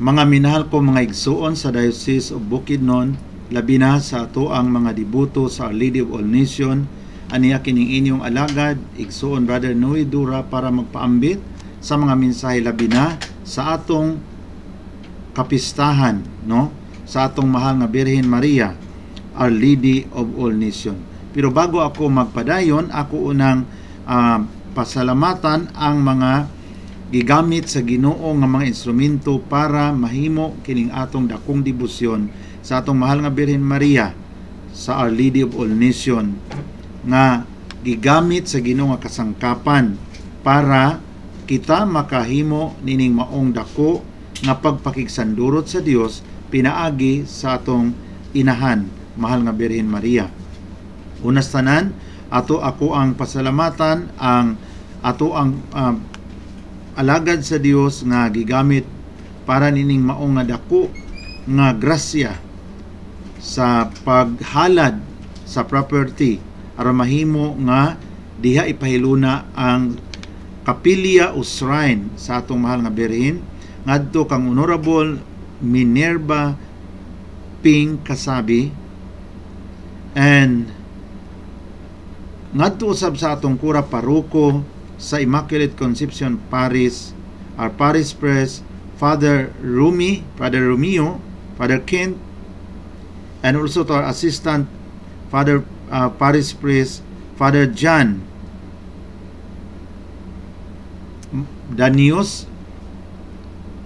Mga minahal ko mga igsuon sa Diocese of Bukidnon, labi na sa ato ang mga dibuto sa Our Lady of All Nation, aniya kining inyong alagad, igsuon Brother Noe Dura para magpaambit sa mga mensahe labi na sa atong kapistahan, no? Sa atong mahal nga Birhen Maria, Our Lady of All Nation. Pero bago ako magpadayon, ako unang pasalamatan ang mga gigamit sa Ginoo nga mga instrumento para mahimo kining atong dakong debosyon sa atong mahal nga Birhen Maria sa Our Lady of All Nation nga gigamit sa Ginoo nga kasangkapan para kita makahimo nining maong dako nga pagpakigsandurot sa Dios pinaagi sa atong inahan mahal nga Birhen Maria. Unas tanan, ako ang pasalamatan ang alagad sa Dios nga gigamit para nining maong nga dako nga grasya sa paghalad sa property aron mahimo nga diha ipahiluna ang kapilya o shrine sa atong mahal nga Birhen ngadto kang Honorable Minerva Ping Kasabi, and ngadto usab sa atong kura paroko sa Immaculate Conception Parish, our Parish Priest, Father Romeo, Father Kent, and also to our Assistant Father Parish Priest, Father John Danius,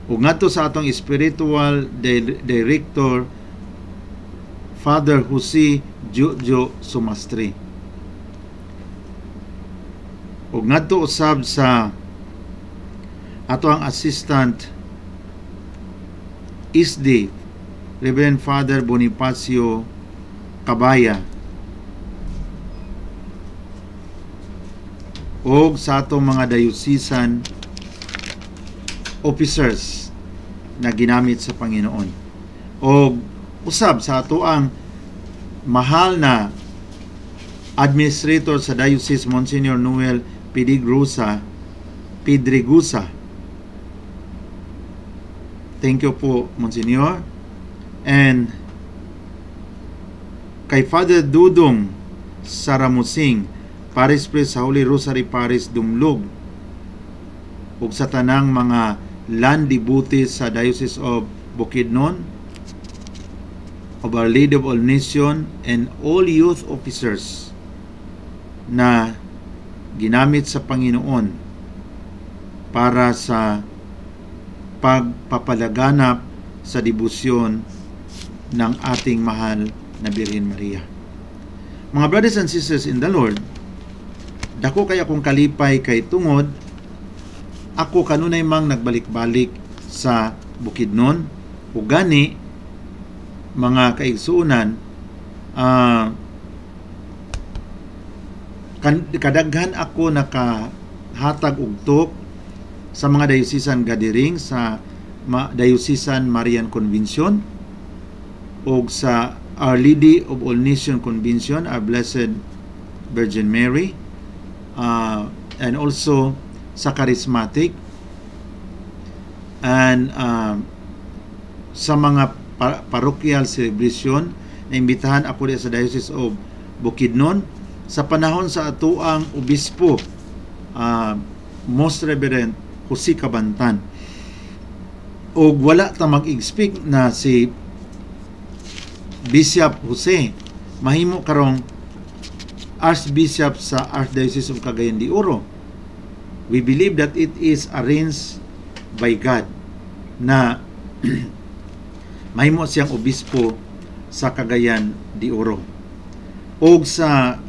ug ngadto sa atong Spiritual Director, Father Jose Jojo Sumastri. Ug ngadto usab sa ato ang Assistant ISD, Reverend Father Bonifacio Cabaya, ug sa atong mga diocesan officers na ginamit sa Panginoon, ug usab sa ato ang mahal na Administrator sa Diocese, Monsignor Noel Pedregusa. Thank you po, Monsignor. And kay Father Dudong Saramusing, Parish Priest sa Holy Rosary Parish Dumlog, ug sa tanang mga land devotees sa Diocese of Bukidnon, of Our Lady of All Nation, and all youth officers na ginamit sa Panginoon para sa pagpapalaganap sa debosyon ng ating mahal na Birhen Maria. Mga brothers and sisters in the Lord, dako kay akong kalipay kay tungod ako kanunay mang nagbalik-balik sa Bukidnon, ug gani mga kaigsuonan, kadaghan ako nakahatag og talk sa mga diocesan gathering sa Diocesan Marian Convention o sa Our Lady of All Nation Convention, Our Blessed Virgin Mary, and also sa Charismatic, and sa mga parochial celebration na imbitahan ako sa Diocese of Bukidnon sa panahon sa atuang obispo, Most Reverend Jose Cabantan. O wala ta mag-speak na si Bishop Jose mahimo karong Archbishop sa Archdiocese of Cagayan de Oro. We believe that it is arranged by God na mahimo siyang obispo sa Cagayan de Oro. O sa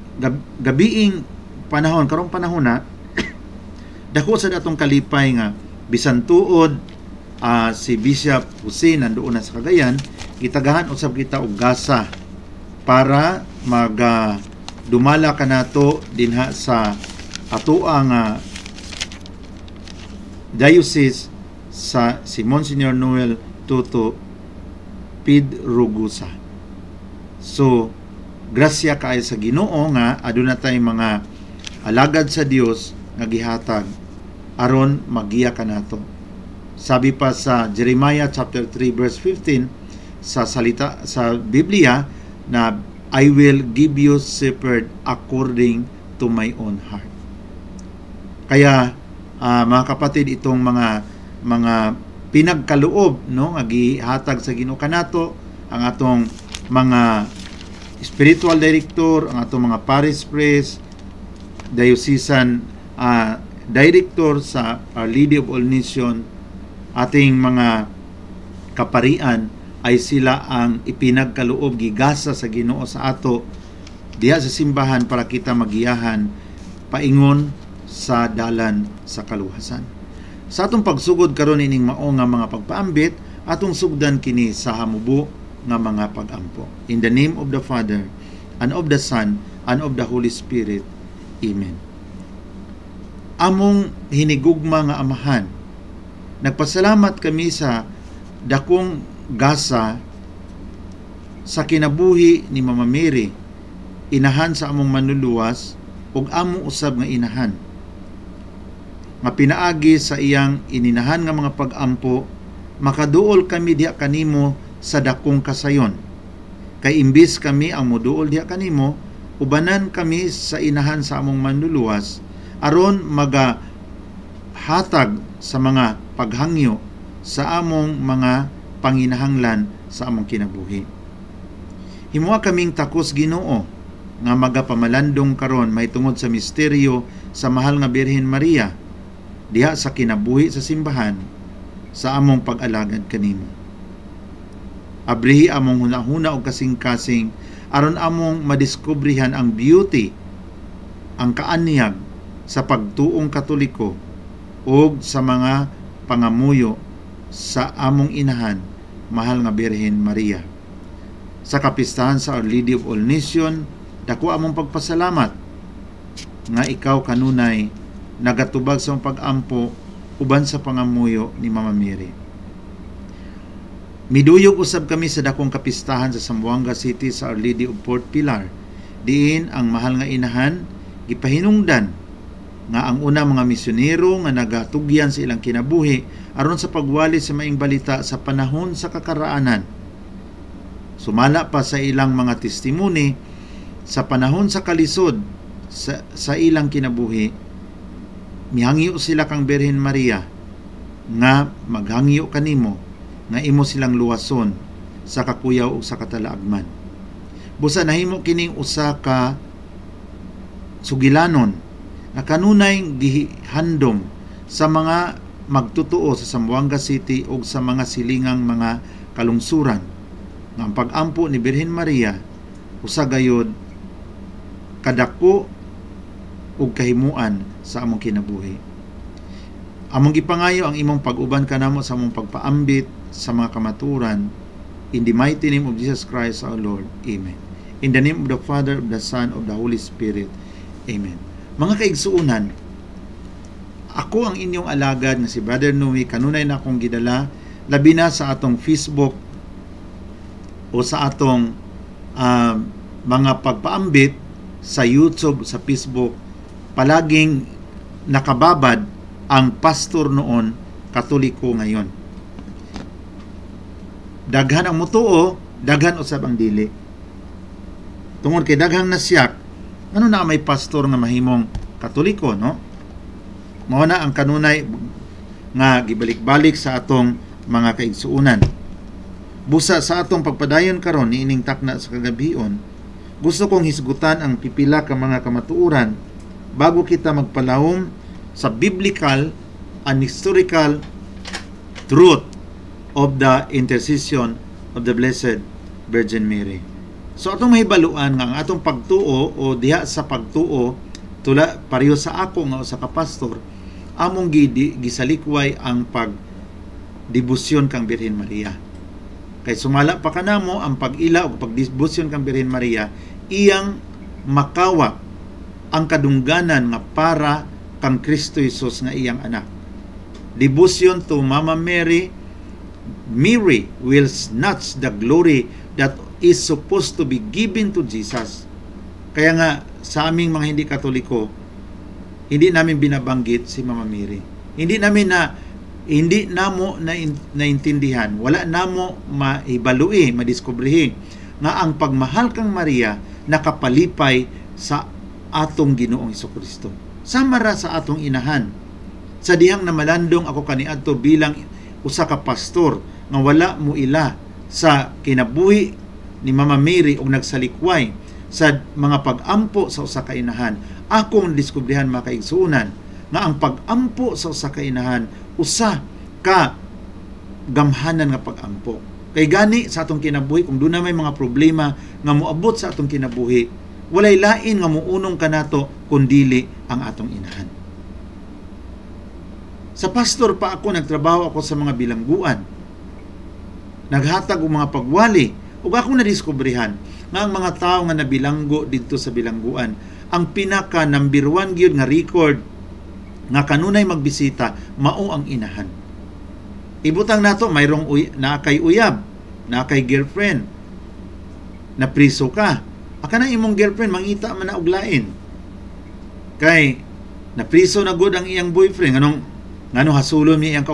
gabiing panahon, karong panahon na dako sa datong kalipay nga bisan tuod si Bishop Jose nandoon na sa Cagayan, gitagahan usab kita og gasa para dumala kanato dinha sa atoang diocese sa si Monsignor Noel Toto Pedregusa. So grasya kaayo sa Ginoo nga aduna tayong mga alagad sa Dios nga gihatag aron magiya kanato. Sabi pa sa Jeremiah chapter 3 verse 15 sa salita sa Biblia na I will give you shepherd according to my own heart. Kaya mga kapatid, itong mga pinagkaloob no nga gihatag sa Ginoo kanato, ang atong mga spiritual director, ang atong mga parish priest, diocesan director sa Our Lady of All Nations, ating mga kaparian, ay sila ang ipinagkaloob gigasa sa Ginoo sa ato diha sa simbahan para kita magiyahan paingon sa dalan sa kaluwasan. Sa atong pagsugod karon ining mao nga mga pagpaambit, atong sugdan kini sa hamubo nga mga pagampo. In the name of the Father, and of the Son, and of the Holy Spirit. Amen. Among hinigugma nga amahan, nagpasalamat kami sa dakong gasa sa kinabuhi ni Mama Mary, inahan sa among manluluwas, ug among usab nga inahan, nga pinaagi sa iyang ininahan nga mga pagampo, makaduol kami diha kanimo sa dakong kasayon. Kay imbis kami ang moduol diha kanimo, ubanan kami sa inahan sa among manluluwas, aron magahatag sa mga paghangyo sa among mga panginahanglan sa among kinabuhi. Himuha kaming takos Ginoo nga magapamalandong karon mahitungod sa misteryo sa mahal nga Birhen Maria diha sa kinabuhi sa simbahan sa among pag-alagad kanimo. Abrihi among hunahuna og kasing-kasing aron among madiskubrihan ang beauty, ang kaanyag sa pagtuong Katoliko ug sa mga pangamuyo sa among inahan, mahal nga Birhen Maria. Sa kapistahan sa Our Lady of All Nations, dako among pagpasalamat nga ikaw kanunay nagatubag sa pag-ampo uban sa pangamuyo ni Mama Mary. Miduyog usab kami sa dakong kapistahan sa Zamboanga City sa Our Lady of Port Pilar, diin ang mahal nga inahan gipahinungdan nga ang una mga misyonero nga nagatugyan sa ilang kinabuhi aron sa pagwali sa maing balita sa panahon sa kakaraanan. Sumala pa sa ilang mga testimony sa panahon sa kalisod sa ilang kinabuhi, mihangyo sila kang Birhen Maria nga maghangyo kanimo nga imo silang luwason sa kakuyaw ug sa katalaagman. Busa nahimo kining usa ka sugilanon na kanunay gihandom sa mga magtutuo sa Zamboanga City ug sa mga silingang mga kalungsuran nga ang pag-ampo ni Birhen Maria usa gayud kadako ug kahimuan sa among kinabuhi. Among gipangayo ang imong pag-uban kanamo sa among pagpaambit sa mga kamaturan, in the mighty name of Jesus Christ our Lord. Amen. In the name of the Father, of the Son, of the Holy Spirit. Amen. Mga kaigsuunan, ako ang inyong alagad nga si Brother Nui, kanunay na akong gidala labi na sa atong Facebook o sa atong mga pagpaambit sa YouTube, sa Facebook. Palaging nakababad ang pastor noon, Katoliko ngayon. Daghan ang mutuo, daghan usab ang dili. Tungod kay daghang nasyak, ano na may pastor nga mahimong Katoliko, no? Mao na ang kanunay nga gibalik-balik sa atong mga kaigsuunan. Busa sa atong pagpadayon karon niining takna sa kagabion, gusto kong hisgutan ang pipila ka mga kamatuoran bago kita magpalawom sa biblical and historical truth of the intercession of the Blessed Virgin Mary. So atong mahibaluan nga ang atong pagtuo o diha sa pagtuo tula pareho sa ako nga usa ka pastor, among gisalikway ang pagdibusyon kang Birhen Maria. Kay sumala pa kanamo ang pag-ila o pagdibusyon kang Birhen Maria, iyang makawa ang kadungganan nga para kang Kristo Jesus nga iyang anak. Devotion to Mama Mary, Mary will snatch the glory that is supposed to be given to Jesus. Kaya nga sa aming mga hindi Katoliko, hindi namin binabanggit si Mama Mary. Hindi namin na hindi namo naintindihan, wala namo maibalui, madiskubrihi nga ang pagmahal kang Maria nakapalipay sa atong Ginoong Hesukristo. Sama ra sa atong inahan. Sa dihang namalandong ako kaniadto bilang usa ka pastor nga wala mo ila sa kinabuhi ni Mama Mary og nagsalikway sa mga pag-ampo sa usa ka inahan. Akong diskubrihan makaigsuunan nga ang pag-ampo sa usa ka inahan usa ka gamhanan nga pag-ampo. Kay gani sa atong kinabuhi kung doon na may mga problema nga moabot sa atong kinabuhi, walay lain nga muunong kanato kundili ang atong inahan. Sa pastor pa ako, nagtrabaho ako sa mga bilangguan. Naghatag og mga pagwali ug ako nadiskubrihan nga ang mga tawo nga nabilanggo didto sa bilangguan, ang pinaka number 1 gyud nga record nga kanunay magbisita mao ang inahan. Ibutang nato mayroong na kay uyab, na kay girlfriend, na priso ka. Aka na imong girlfriend mangita man na og lain. Kay na priso na gud ang iyang boyfriend ngano hasulon niya iyang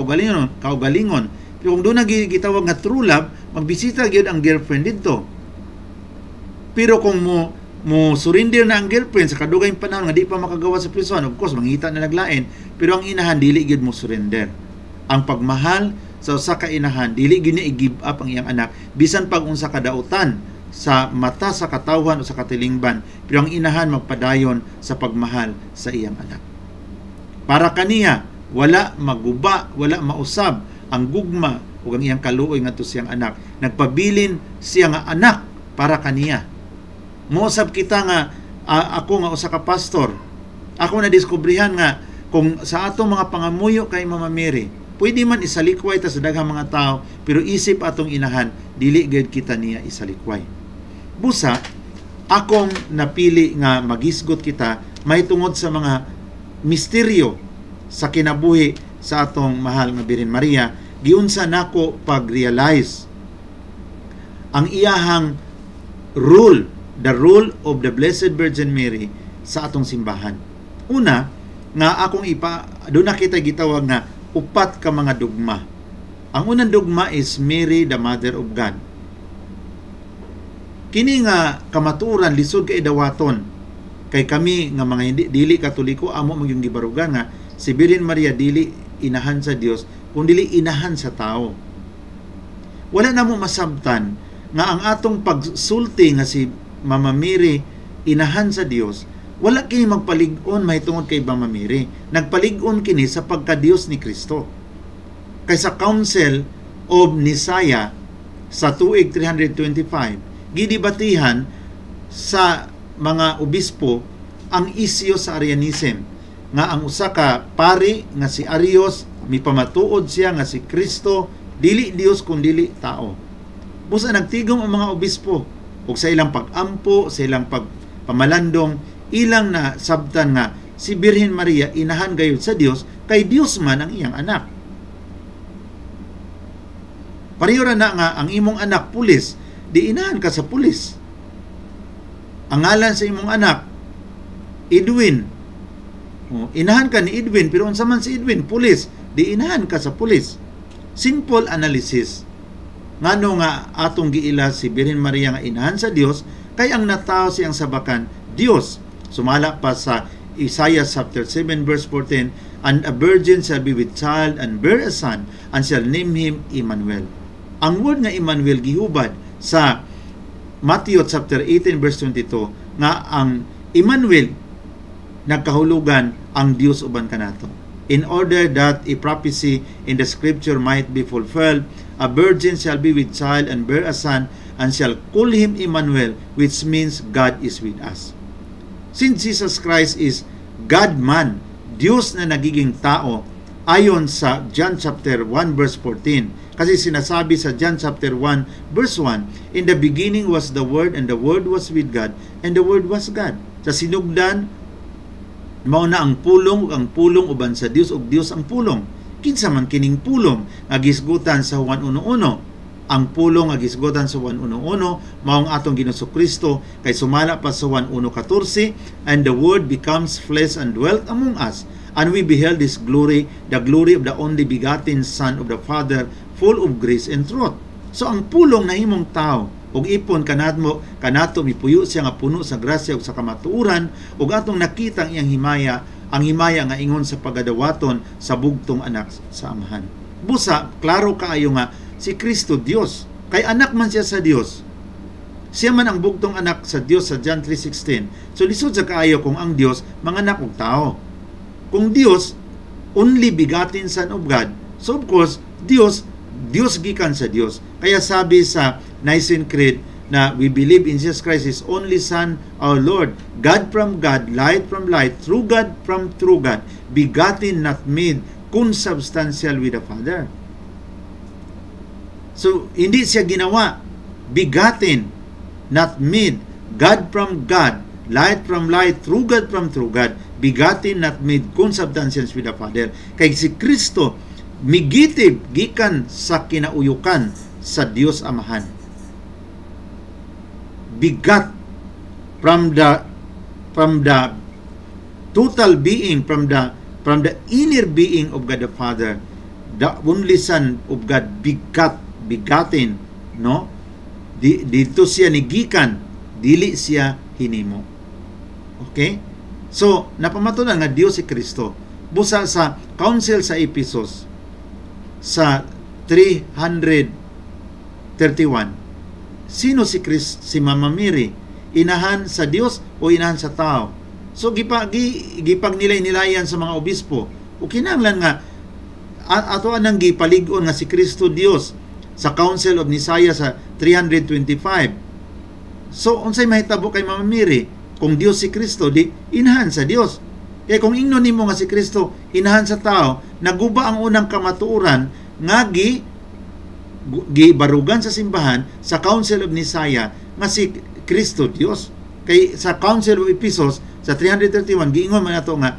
kaugalingon. Pero kung doon na gitawag nga true love, magbisita gyud ang girlfriend didto. Pero kung mo surrender na ang girlfriend sa kadugay panahon nga di pa makagawa sa prison, of course mangita na naglain, pero ang inahan dili gyud mo surrender. Ang pagmahal sa usa ka inahan dili gyud niya i-give up ang iyang anak bisan pag unsa kadautan sa mata sa katawhan o sa katilingban, pero ang inahan magpadayon sa pagmahal sa iyang anak. Para kaniya wala maguba, wala mausab ang gugma o ang iyang kaluoy ngadto siyang anak. Nagpabilin siya nga anak para kaniya. Mousab kita nga ako nga usa ka pastor. Ako na diskubrihan nga kung sa atong mga pangamuyo kay Mama Mary, pwede man isalikway ta sa daghang mga tao, pero isip atong inahan dili gid kita niya isalikway. Busa akong napili nga magisgot kita may tungod sa mga misteryo sa kinabuhi sa atong mahal nga Birhen Maria. Giunsa nako pag-realize ang iyahang rule, the rule of the Blessed Virgin Mary sa atong simbahan. Una, nga akong doon na kita gitawag nga upat ka mga dogma. Ang unang dogma is Mary, the Mother of God. Kini nga kamaturan lisod kay dawaton kay kami nga mga dili katoliko amo magyong gibarugan nga si Birhen Maria dili inahan sa Dios kundi inahan sa tao. Wala na mo masabtan nga ang atong pagsulti nga si Mama Mary inahan sa Dios, wala kini magpalig-on mahitungod kay Mama Mary. Nagpalig-on kini sa pagka-Dios ni Kristo. Kay sa Council of Nicaea sa tuig 325, gidibatihan sa mga obispo ang isyo sa Arianism nga ang usa ka pari nga si Arios mipamatuod siya nga si Kristo dili Dios kundi tao. Busa nagtigom ang mga obispo ug sa ilang pag-ampo, sa ilang pagpamalandong, ilang na sabtan nga si Birhen Maria inahan gayud sa Dios kay Dios man ang iyang anak. Pareho ra na nga ang imong anak pulis, di inahan ka sa pulis. Ang ngalan sa imong anak Edwin, inahan ka ni Edwin, pero unsa man si Edwin pulis, di inahan ka sa pulis. Simple analysis. Ngano nga atong giila si Birhen Maria nga inahan sa Dios kay ang natao siyang sabakan Dios. Sumala pa sa Isaiah chapter 7 verse 14, and a virgin shall be with child and bear a son and shall name him Emmanuel. Ang word nga Emmanuel gihubad sa Matthew chapter 18 verse 22 nga ang Emmanuel nagkahulugan ang Dios uban kanato. In order that a prophecy in the scripture might be fulfilled, a virgin shall be with child and bear a son and shall call him Emmanuel, which means God is with us. Since Jesus Christ is God man, Diyos na nagiging tao, ayon sa John chapter 1 verse 14. Kasi sinasabi sa John chapter 1 verse 1, in the beginning was the Word, and the Word was with God, and the Word was God. Sa sinugdan, mao na ang pulong uban sa Dios ug Dios ang pulong. Kinsa man kining pulong agisgutan sa Juan 1:1. Ang pulong agisgutan sa Juan 1:1 mao ang atong Ginoong Kristo kay sumala pa sa Juan 1:14, and the Word becomes flesh and dwelt among us, And we beheld His glory, the glory of the only begotten Son of the Father, full of grace and truth. So ang pulong na himong tao, ug ipon kanato mipuyo siya nga puno sa grasya ug sa kamatuoran, ug atong nakita ang iyang himaya, ang himaya nga ingon sa pagadawaton sa bugtong anak sa amahan. Busa, klaro kaayo nga si Kristo Dios, kay anak man siya sa Dios. Siya man ang bugtong anak sa Dios sa John 3:16. So lisod sa kaayo kung ang Dios manganak og tao. Kung Dios only begotten Son of God, so of course Dios gikan sa Dios. Kaya sabi sa Nicene Creed na we believe in Jesus Christ, His only Son, our Lord, God from God, light from light, true God from true God, begotten, not made, consubstantial with the Father. So hindi siya ginawa begotten, not made, God from God, light from light, true God from true God, begotten, not made, consubstantial with the Father. Kay si Kristo migitib gikan sa kinauyukan sa Dios Amahan. Bigat from the total being, from the inner being of God the Father, the only Son of God, begotten, no? Dito siya nigikan, dili siya hinimo. Okay? So, napamatunan nga Dios si Kristo. Busa sa council sa Ephesus sa 331. Sino si Mama Mary? Inahan sa Dios o inahan sa tao? So gipagnilay-nilayan sa mga obispo. O kinahanglan nga ato anang gipalig-on nga si Kristo Dios sa Council of Nicaea sa 325. So unsay mahitabo kay Mama Mary? Kung Dios si Kristo, di inahan sa Dios. Kaya kung ingnon nimo nga si Kristo inahan sa tao, naguba ang unang kamatuoran nga gibarugan sa simbahan sa Council of Nicaea nga si Kristo Dios. Kay sa Council of Ephesus sa 331 giingon man nato nga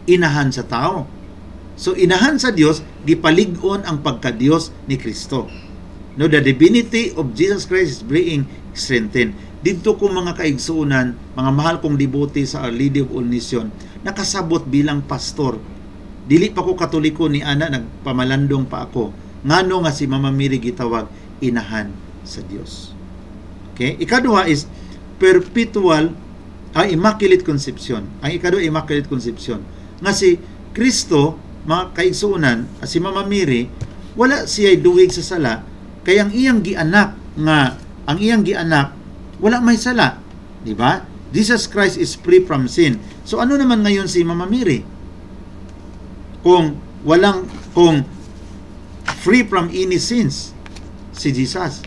inahan sa tao. So inahan sa Dios, gipalig-on ang pagka-Dios ni Kristo. No, the divinity of Jesus Christ is being strengthened. Dito ko mga kaigsuunan, mga mahal kong devote sa Our Lady of All Nations, nakasabot bilang pastor. Dili pa ko katoliko ni ana, nagpamalandong pa ako. Ngano nga si Mama Mary gitawag inahan sa Dios. Okay? Ikaduha is perpetual Immaculate Conception. Ang ikaduha Immaculate Conception. Nga si Kristo, mga kaigsuunan, si Mama Mary, wala siya duwig sa sala, kaya ang iyang gianak wala may sala, di ba? Jesus Christ is free from sin. So ano naman ngayon si Mama Mary? Kung free from any sins si Jesus,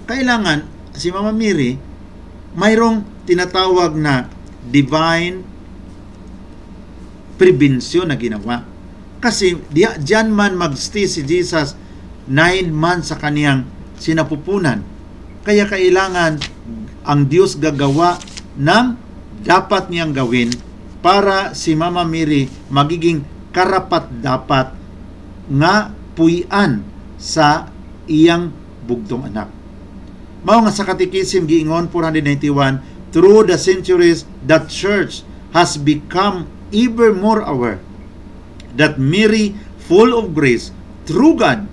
kailangan si Mama Mary mayroong tinatawag na divine prevention na ginawa. Kasi diyan man magstay si Jesus 9 months sa kaniyang sinapupunan. Kaya kailangan ang Diyos gagawa ng dapat niyang gawin para si Mama Mary magiging karapat-dapat nga puy-an sa iyang bugtong anak. Mao nga sa Katikisim giingon 491, through the centuries, the Church has become ever more aware that Mary, full of grace, through God,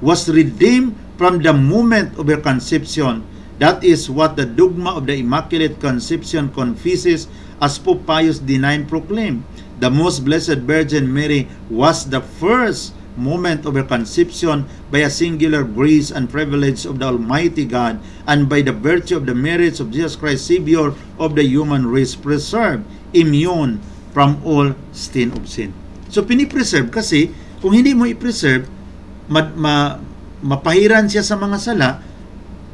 was redeemed from the moment of her conception. That is what the dogma of the Immaculate Conception confesses, as Pope Pius IX proclaimed. The Most Blessed Virgin Mary was the first moment of her conception by a singular grace and privilege of the Almighty God, and by the virtue of the merits of Jesus Christ, Savior of the human race, preserved, immune from all stain of sin. So pinipreserve kasi kung hindi mo i-preserve, mapahiran siya sa mga sala,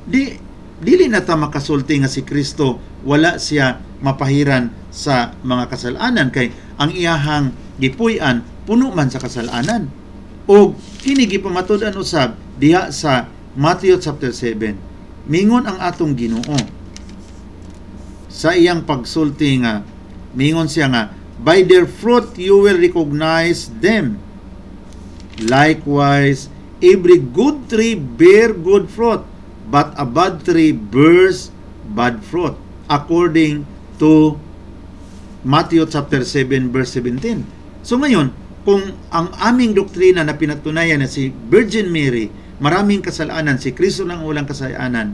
dili na ta makasulti nga si Kristo wala siya mapahiran sa mga kasalanan, kay ang iyahang gipuy-an puno man sa kasalanan. O kini gipamatud-an usab diha sa Matthew chapter 7. Mingon ang atong Ginoo sa iyang pagsulti nga, mingon siya nga, by their fruit you will recognize them. Likewise, every good tree bear good fruit, but a bad tree bears bad fruit, according to Matthew chapter 7 verse 17. So ngayon, kung ang aming doktrina na pinatunayan na si Virgin Mary, maraming kasalanan, si Kristo lang walang kasalanan,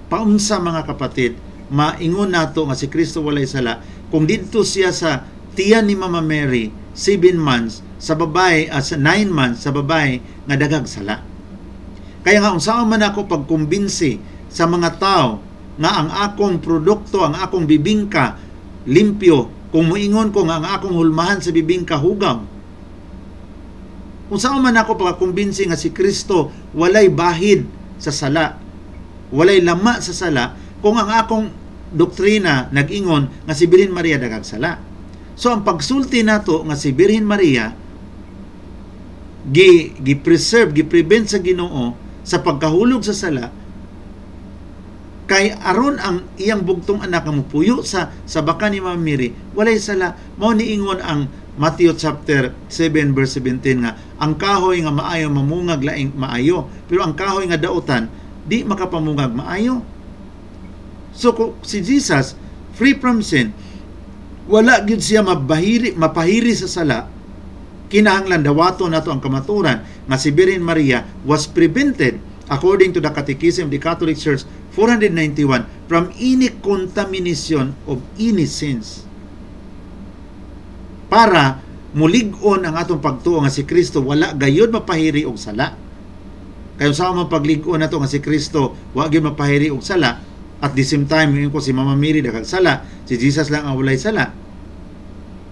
paunsa mga kapatid, maingon nato nga si Kristo walay sala, kung dito siya sa tiyan ni Mama Mary, 7 months, sa babae, as 9 months, sa babae, nga dagag sala. Kaya nga, unsaan man ako pagkumbinsi sa mga tao, nga ang akong produkto, ang akong bibingka, limpyo, kung muingon ko nga ang akong hulmahan sa bibingka hugaw. Kung saan man ako pagkumbinsi nga si Kristo walay bahid sa sala, walay lama sa sala, kung ang akong doktrina nag-ingon nga si Birhen Maria dagag sala. So ang pagsulti nato nga si Birhen Maria gi-preserve, gi-prevent sa Ginoo sa pagkahulog sa sala, kay aron ang iyang bugtong anak nga mupuyo sa baka ni Mama Mary, walay sala. Mao niingon ang Matthew chapter 7 verse 17 nga ang kahoy nga maayo mamungag laing maayo, pero ang kahoy nga daotan di makapamungag maayo. So si Jesus free from sin, wala gyud siya mapahiri sa sala. Kinahanglan dawaton nato ang kamaturan nga si Birhen Maria was prevented according to the Catechism of the Catholic Church 491 from any contamination of any sins. Para mulig-on ang atong pagtuo nga si Kristo wala gayud mapahiri og sala. Kaya sa man paglig-on nato nga si Kristo wa gyud mapahiri og sala, at the same time ko si Mama Mary dagag sala, si Jesus lang ang walay sala.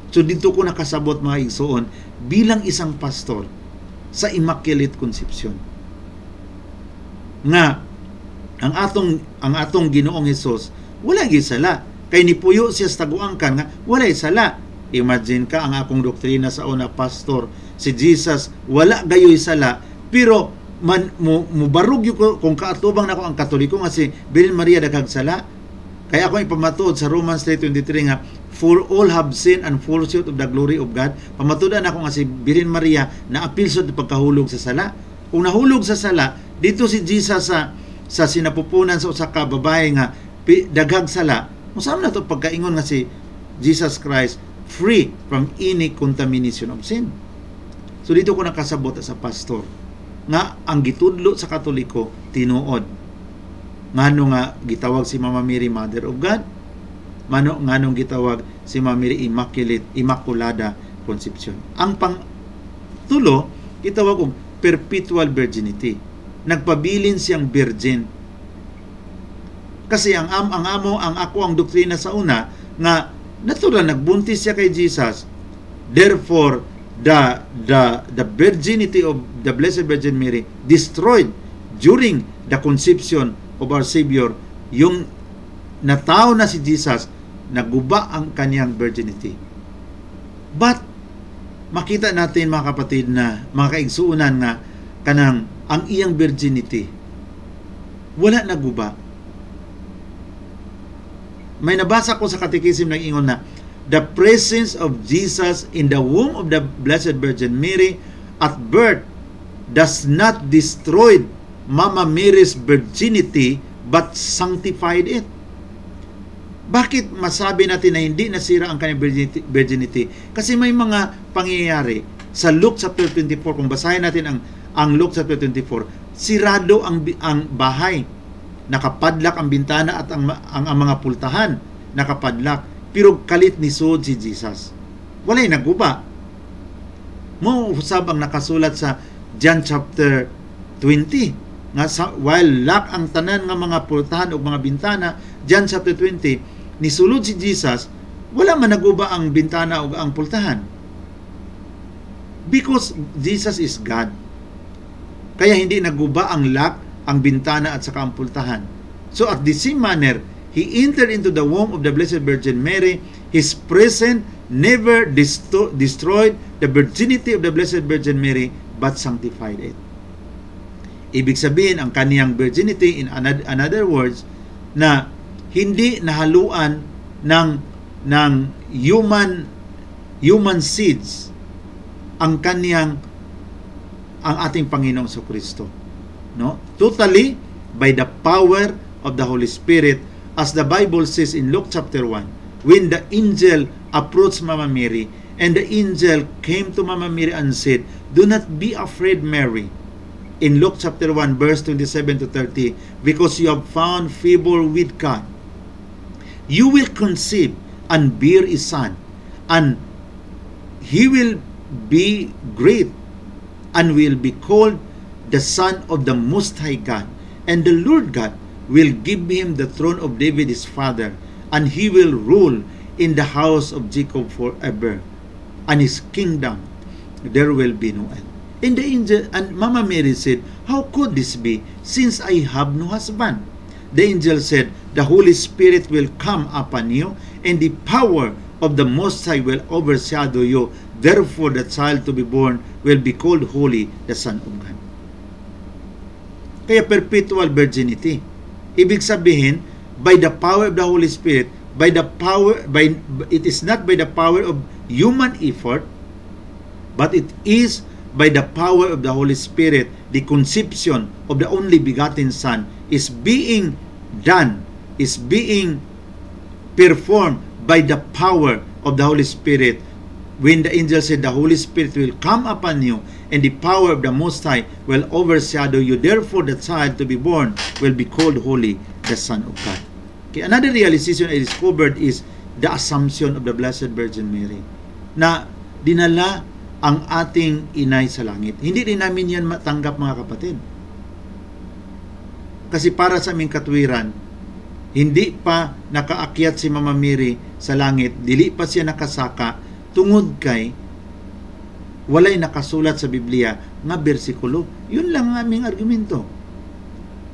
So dito ko nakasabot mga igsoon bilang isang pastor sa Immaculate Conception nga ang atong Ginoong Hesus wala gyud sala, kay nipuyo siya sa taguangkan nga walay sala. Imagine ka ang akong doktrina sa una, pastor, si Jesus wala gayoy sala, pero mubarug yung kung kaatubang na ko ang Katoliko nga si Birhen Maria daghang sala. Kaya ako ipamatuod sa Romans 3:23 nga for all have sinned and fall short of the glory of God. Pamatudan ako nga si Birhen Maria na apil sa pagkahulog sa sala. Kung nahulog sa sala, dito si Jesus sa sinapupunan sa usa ka babae nga daghang sala, musam na to pagkaingon nga si Jesus Christ free from any contamination of sin. So dito ko nakasabot sa pastor nga ang gitudlo sa Katoliko tinuod. Ngano nga gitawag si Mama Mary Mother of God? Nganong gitawag si Mama Mary Immaculada Conception? Ang pangtulo gitawag og perpetual virginity. Nagpabilin siyang virgin. Kasi ang doktrina sa una nga natural nagbuntis siya kay Jesus. Therefore the virginity of the Blessed Virgin Mary destroyed during the conception of our Savior. Yung natao na si Jesus, naguba ang kanyang virginity. But makita natin mga kapatid na mga kaigsuunan nga kanang ang iyang virginity wala naguba. May nabasa ko sa Catechism nag-ingon na the presence of Jesus in the womb of the Blessed Virgin Mary at birth does not destroy Mama Mary's virginity but sanctified it. Bakit masabi natin na hindi nasira ang kanyang virginity? Kasi may mga pangyayari sa Luke chapter 24, kung basahin natin ang Luke chapter 24, sirado ang bahay, nakapadlak ang bintana at ang mga pultahan nakapadlak, pero kalit ni sud si Jesus. Walay naguba. Mo usab ang nakasulat sa John chapter 20 nga while lock ang tanan nga mga pultahan o mga bintana, John chapter 20, nisulod si Jesus, wala man naguba ang bintana o ang pultahan. Because Jesus is God. Kaya hindi naguba ang lock, ang bintana at saka ang pultahan. So at the same manner, He entered into the womb of the Blessed Virgin Mary. His presence never destroyed the virginity of the Blessed Virgin Mary, but sanctified it. Ibig sabihin, ang kaniyang virginity, in another words, na hindi nahaluan ng human seeds ang ating Panginoong Kristo. No? Totally by the power of the Holy Spirit, as the Bible says in Luke chapter 1, when the angel approached Mama Mary, and the angel came to Mama Mary and said, "Do not be afraid, Mary." In Luke chapter 1, verse 27 to 30, because you have found favor with God. You will conceive and bear a son, and he will be great, and will be called the Son of the Most High God. And the Lord God will give him the throne of David his father, and he will rule in the house of Jacob forever, and his kingdom there will be no end. And the angel, and Mama Mary said, "How could this be, since I have no husband?" The angel said, "The Holy Spirit will come upon you, and the power of the Most High will overshadow you. Therefore, the child to be born will be called Holy, the Son of God." Kaya perpetual virginity. Ibig sabihin, by the power of the Holy Spirit, it is not by the power of human effort, but it is by the power of the Holy Spirit. The conception of the only begotten Son is being done, is being performed by the power of the Holy Spirit. When the angel said, "The Holy Spirit will come upon you, and the power of the Most High will overshadow you. Therefore, the child to be born will be called Holy, the Son of God." Okay, another realization I discovered is the assumption of the Blessed Virgin Mary, na dinala ang ating inay sa langit. Hindi rin namin yan matanggap, mga kapatid. Kasi para sa aming katwiran, hindi pa nakaakyat si Mama Mary sa langit, dili pa siya nakasaka, tungod kay walay nakasulat sa Biblia nga bersikulo. Yun lang ang aming argumento.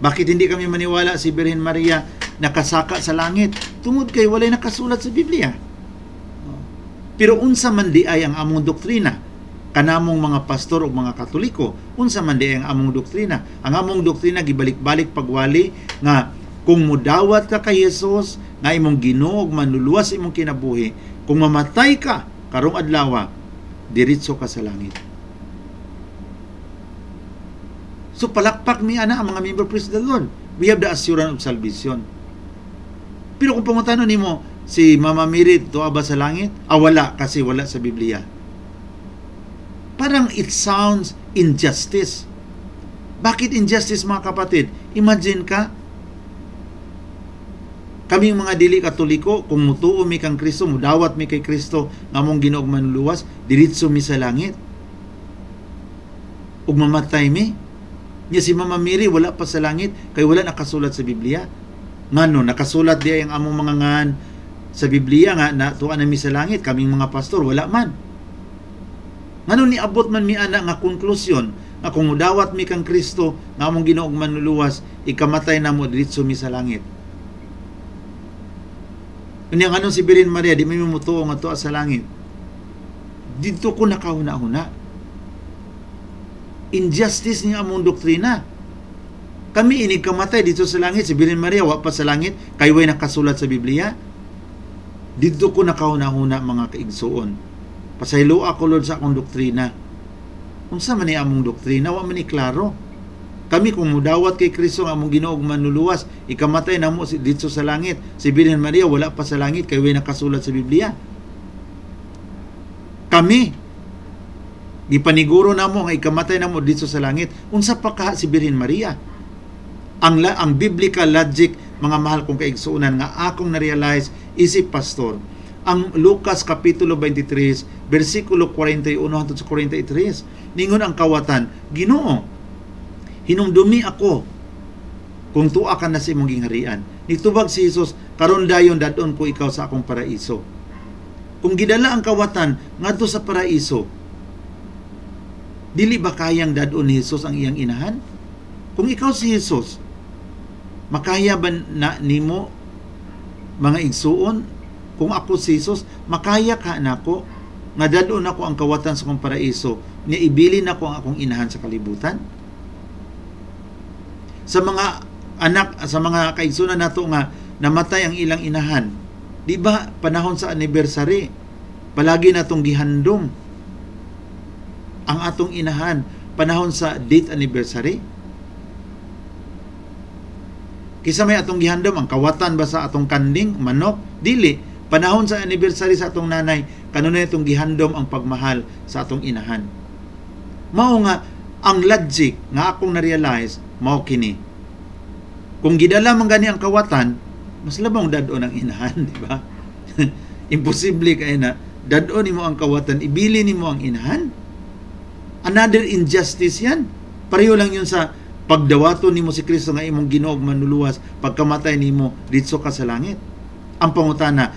Bakit hindi kami maniwala si Birhen Maria nakasaka sa langit? Tungod kay walay nakasulat sa Biblia. Pero unsa man di ay ang among doktrina, kanamong mga pastor o mga Katoliko, unsa man di ang among doktrina. Ang among doktrina gibalik-balik pagwali nga kung mudawat ka kay Jesus, nga imong Ginoo ug manluluwas imong kinabuhi, kung mamatay ka karong adlaw, diretso ka sa langit. So palakpak mi ana ang mga member, praise the Lord. We have the assurance of salvation. Pero kung pangutanon nimo, si Mama Mary tuwa ba sa langit? Wala, kasi wala sa Biblia. Parang it sounds injustice. Bakit injustice, mga kapatid? Imagine ka, kaming mga dili Katoliko, kung mutuo mi kang Kristo, mudawat mi kay Kristo, nga mong Ginoo ug manluluwas, diretso mi sa langit. Ug mamatay mi. Nya si Mama Mary wala pa sa langit, kay wala nakasulat sa Biblia. Ngano, nakasulat di ang among mga ngan sa Biblia nga, na tuwa na mi sa langit, kaming mga pastor, wala man. Ngano ni abot man mi ana nga konklusyon nga kung mudawat mi kang Kristo nga among Ginoo ug manluluwas, ikamatay na mo diretso mi sa langit. Unya ngano si Birhen Maria di may mutuo nga tuwa sa langit? Dito ko nakahuna-huna. Injustice niya among doktrina. Kami inig kamatay dito sa langit, si Birhen Maria wa pa sa langit, kay way nakasulat sa Biblia. Dito ko nakahuna-huna, mga kaigsuon. Pasaylo ako, Lord, sa akong doktrina. Unsa man ni among doktrina, wa man ni klaro. Kami kung mudawat kay Kristo nga among Ginoo ug manluluwas, ikamatay na mo dito sa langit. Si Birhen Maria wala pa sa langit, kay way nakasulat sa Biblia. Kami gipaniguro namo nga ikamatay namo dito sa langit. Unsa pa ka si Birhen Maria? Ang biblical logic, mga mahal kong kaigsuunan, nga akong na-realize isip pastor, ang Lucas Kapitulo 23, versikulo 41 hangtod sa 43, ningon ang kawatan, Ginoo, hinumdumi ako kung tuwa ka na sa imong gingharian. Nitubag si Jesus, karon dayon dadon ko ikaw sa akong paraiso. Kung gidala ang kawatan ngadto sa paraiso, dili ba kayang dadon ni Jesus ang iyang inahan? Kung ikaw si Jesus, makaya ba na nimo, mga igsuon? Kung ako si Jesus, makaya ka na ako nga dadon ako ang kawatan sa akong paraiso, niya ibili na ko ang akong inahan sa kalibutan? Sa mga anak, sa mga kaigsunan nato nga namatay ang ilang inahan, di ba panahon sa anniversary, palagi natong gihandom ang atong inahan panahon sa date anniversary? Kisa may atong gihandom ang kawatan ba sa atong kanding, manok? Dili. Panahon sa anniversary sa atong nanay, kanunay itong gihandom ang pagmahal sa atong inahan. Mao nga, ang logic nga akong na-realize, mao kini. Kung gidala man gani ang kawatan, mas labang dadon ang inahan, di ba? Imposible kay na dadon nimo ang kawatan, ibili nimo ang inahan. Another injustice yan. Pareho lang yun sa pagdawaton nimo si Kristo nga imong Ginoo ug manluluwas, pagkamatay nimo ditso ka sa langit. Ang pangutana,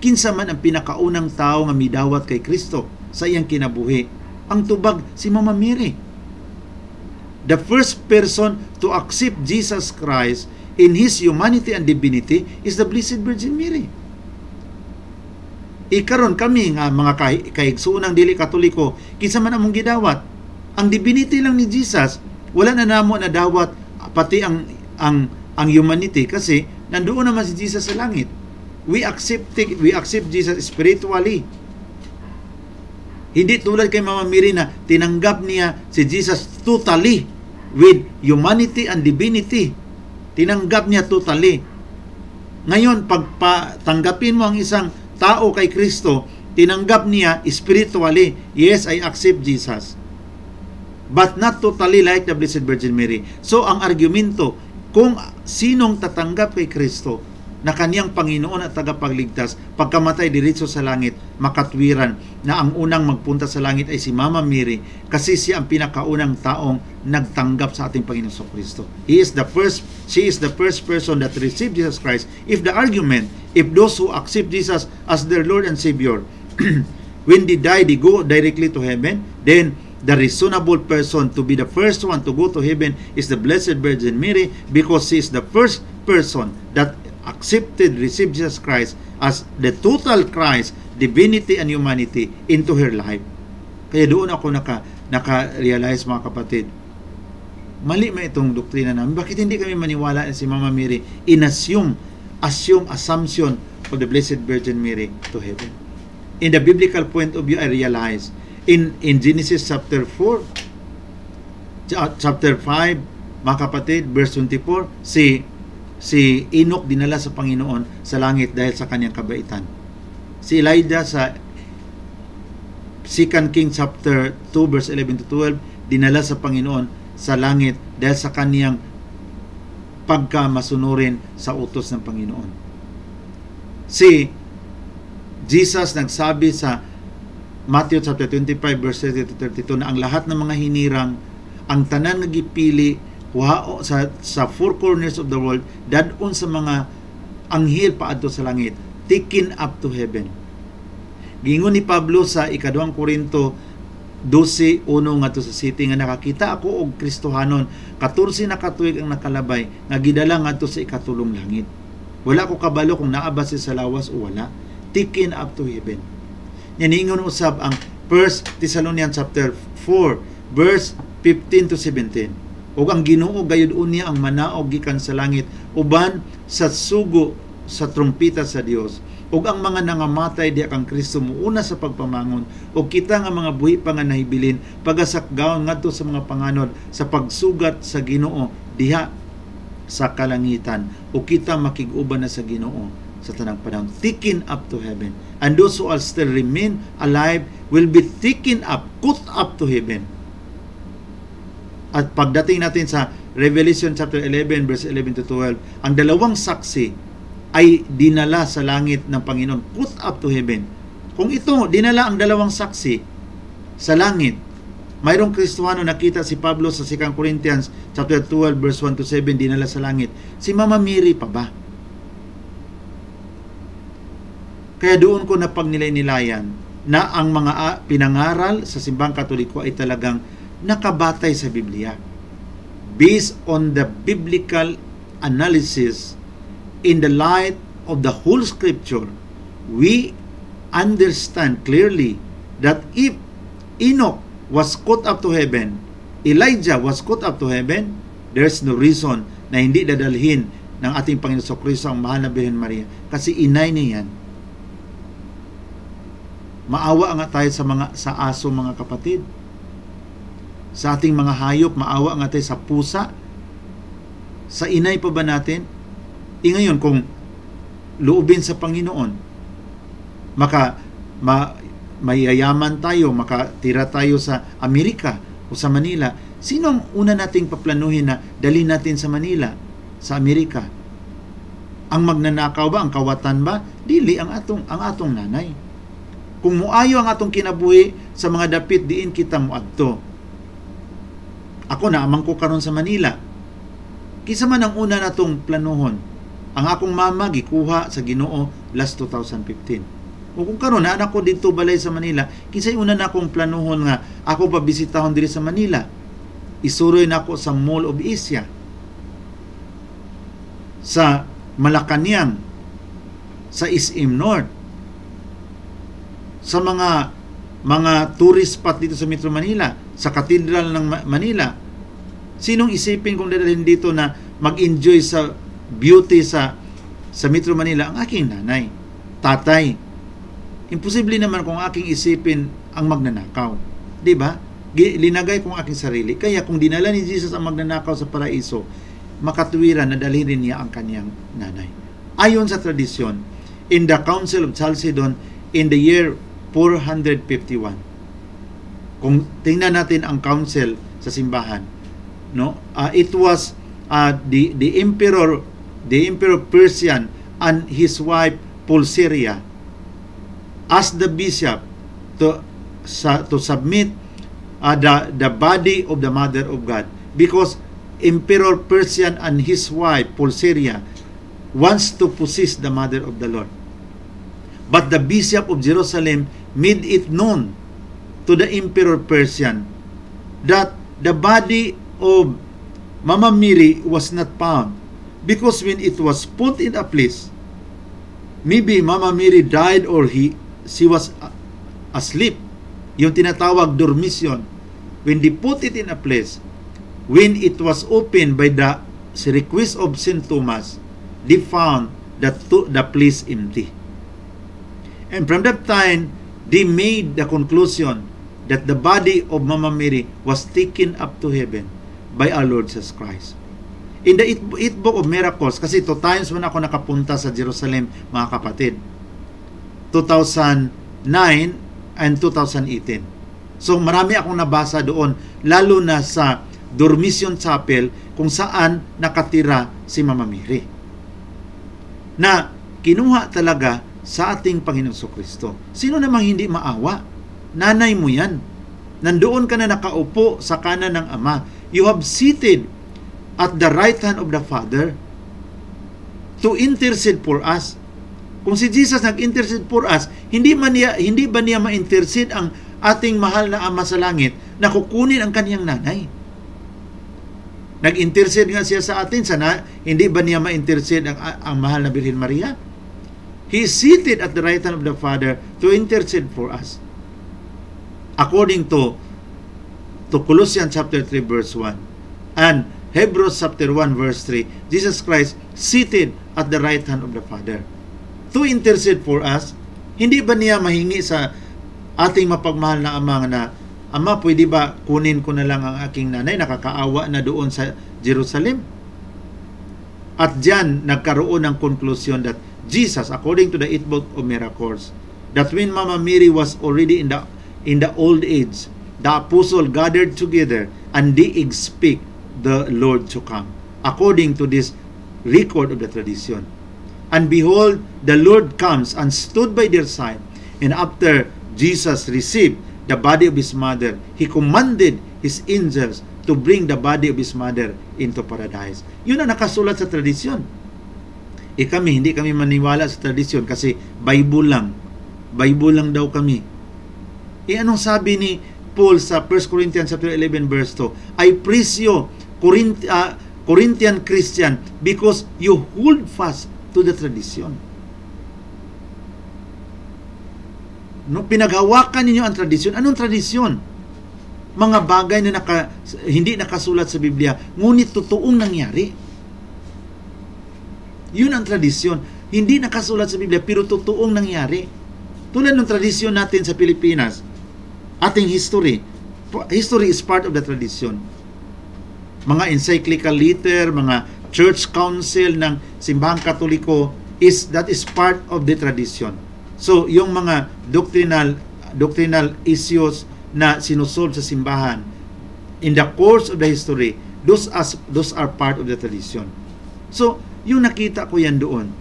kinsa man ang pinakaunang tao nga midawat kay Kristo sa iyang kinabuhi? Ang tubag si Mama Mary. The first person to accept Jesus Christ in His humanity and divinity is the Blessed Virgin Mary. Ikaron kami nga mga kahigsuonang dili Katoliko, kinsa man among gidawat? Ang divinity lang ni Jesus, wala na namo na dawat pati ang humanity kasi nandoon naman si Jesus sa langit. We accept Jesus spiritually. Hindi tulad kay Mama Mary na tinanggap niya si Jesus totally with humanity and divinity. Tinanggap niya totally. Ngayon, pagpatanggapin mo ang isang tao kay Kristo, tinanggap niya spiritually. Yes, I accept Jesus. But not totally like the Blessed Virgin Mary. So, ang argumento, kung sinong tatanggap kay Kristo na kaniyang Panginoon at tagapagligtas, pagkamatay diretso sa langit, makatwiran na ang unang magpunta sa langit ay si Mama Mary kasi siya ang pinakaunang taong nagtanggap sa ating Panginoon sa Kristo. She is the first person that received Jesus Christ. If those who accept Jesus as their Lord and Savior, when they die, they go directly to heaven, then the reasonable person to be the first one to go to heaven is the Blessed Virgin Mary because she is the first person that received Jesus Christ as the total Christ, divinity and humanity into her life. Kaya doon ako naka-realize mga kapatid, mali ma itong doktrina namin. Bakit hindi kami maniwala na si Mama Mary assumption of the Blessed Virgin Mary to heaven? In the biblical point of view, I realize in Genesis chapter 4, chapter 5, mga kapatid, verse 24, si Enoch dinala sa Panginoon sa langit dahil sa kanyang kabaitan. Si Elijah sa 2 Kings chapter 2 verse 11 to 12 dinala sa Panginoon sa langit dahil sa kanyang pagkamasunurin sa utos ng Panginoon. Si Jesus nagsabi sa Matthew chapter 25 verse 30 to 32 na ang lahat ng mga hinirang, ang tanan nga gipili sa four corners of the world, dadon sa mga anghel paadto sa langit, taken up to heaven. Gingon ni Pablo sa ika-2 Korinto 12:1 ngadto sa city nga nakakita ako og Kristohanon 14 na katuig ang nakalabay nga gidala ngadto sa ikatulong langit. Wala ko kabalo kung naa ba si sa lawas o wala. Taken up to heaven. Yaningon usab ang 1 Thessalonians chapter 4 verse 15 to 17. Ug ang Ginoo gayud unya ang manaog gikan sa langit uban sa sugo sa trumpeta sa Dios. Ug ang mga nangamatay diha kang Kristo muuna sa pagpamangon ug kita nga mga buhi pa nga nahibilin pagasakgaon ngadto sa mga panganod sa pagsugat sa Ginoo diha sa kalangitan ug kita makig-uban na sa Ginoo sa tanang panahon, taken up to heaven. And those who are still remain alive will be taken up, caught up to heaven. At pagdating natin sa Revelation chapter 11 verse 11 to 12, ang dalawang saksi ay dinala sa langit ng Panginoon, put up to heaven. Kung ito, dinala ang dalawang saksi sa langit, mayroong Kristohano nakita si Pablo sa 2 Corinthians chapter 12 verse 1 to 7, dinala sa langit. Si Mama Mary pa ba? Kaya doon ko napagnilay-nilayan na ang mga pinangaral sa simbang Katoliko ay talagang nakabatay sa Biblia. Based on the biblical analysis in the light of the whole Scripture, we understand clearly that if Enoch was caught up to heaven, Elijah was caught up to heaven, there's no reason na hindi dadalhin ng ating Panginoon Kristo ang mahal na Birhen Maria kasi inay niya yan. Maawa nga tayo sa aso, mga kapatid. Sa ating mga hayop, maawa nga tayo sa pusa. Sa inay pa ba natin? Ngayon, kung loobin sa Panginoon, mayayaman tayo, makatira tayo sa Amerika o sa Manila. Sino ang una nating paplanuhin na dalhin natin sa Manila, sa Amerika? Ang magnanakaw ba, ang kawatan ba? Dili ang atong nanay. Kung muayo ang atong kinabuhi sa mga dapit, diin kita muadto. Ako na amang ko karon sa Manila. Kisa man ang una natong planuhon. Ang akong mama gikuha sa Ginoo last 2015. O kung karon na anak ko dito balay sa Manila, kisay una na akong planuhon nga ako pabisitahon diri sa Manila. Isuroy na ako sa Mall of Asia, sa Malacanang, sa SM North, sa mga tourist spot dito sa Metro Manila, sa Cathedral ng Manila. Sinong isipin kung dadalhin dito na mag-enjoy sa beauty sa Metro Manila? Ang aking nanay, tatay. Imposible naman kung aking isipin ang magnanakaw. Di ba? Linagay kong aking sarili. Kaya kung dinala ni Jesus ang magnanakaw sa paraiso, makatuwiran na dalhin rin niya ang kanyang nanay. Ayon sa tradisyon, in the Council of Chalcedon in the year 451. Kung tingnan natin ang council sa simbahan, no? It was the emperor Persian and his wife Pulcheria asked the bishop to submit the body of the Mother of God, because Emperor Persian and his wife Pulcheria wants to possess the Mother of the Lord. But the Bishop of Jerusalem made it known to the Emperor Persian that the body of Mama Mary was not found, because when it was put in a place, maybe Mama Mary died or she was asleep. Yung tinatawag dormition. When they put it in a place, when it was opened by the request of St. Thomas, they found that the place empty. And from that time, they made the conclusion that the body of Mama Mary was taken up to heaven by our Lord Jesus Christ. In the eighth book of miracles, kasi 2 times man ako nakapunta sa Jerusalem, mga kapatid. 2009 and 2018. So marami akong nabasa doon, lalo na sa Dormition Chapel kung saan nakatira si Mama Mary, na kinuha talaga sa ating Panginoong Kristo. Sino namang hindi maawa? Nanay mo yan. Nandoon ka na nakaupo sa kanan ng Ama. You have seated at the right hand of the Father to intercede for us. Kung si Jesus nag-intercede for us, hindi ba niya ma-intercede ang ating mahal na Ama sa langit na kukunin ang kaniyang nanay? Nag-intercede nga siya sa atin, hindi ba niya ma-intercede ang mahal na Birhen Maria? He is seated at the right hand of the Father to intercede for us. According to Colossians chapter 3 verse 1 and Hebrews chapter 1 verse 3, Jesus Christ seated at the right hand of the Father to intercede for us. Hindi ba niya mahingi sa ating mapagmahal na Ama na, Ama, pwede ba kunin ko na lang ang aking nanay, nakakaawa na doon sa Jerusalem? At diyan nagkaroon ng conclusion that Jesus, according to the 8th book of miracles, that when Mama Mary was already in the old age, the apostle gathered together and they expect the Lord to come, according to this record of the tradition. And behold, the Lord comes and stood by their side, and after Jesus received the body of his mother, he commanded his angels to bring the body of his mother into paradise. Yun ang nakasulat sa tradisyon. Hindi kami maniwala sa tradisyon kasi Bible lang daw kami. Anong sabi ni Paul sa 1 Corinthians chapter 11 verse 2? I praise you, Corinthian Christian, because you hold fast to the tradition. No, pinaghawakan ninyo ang tradisyon. Anong tradisyon? Mga bagay na hindi nakasulat sa Biblia, ngunit totoong nangyari. Yun ang tradisyon. Hindi nakasulat sa Biblia, pero totoong nangyari. Tulad ng tradisyon natin sa Pilipinas, ating history. History is part of the tradition. Mga encyclical letter, mga church council ng Simbahang Katoliko, that is part of the tradition. So, yung mga doctrinal issues na sinusolve sa simbahan, in the course of the history, those are part of the tradition. So, yung nakita ko yan doon,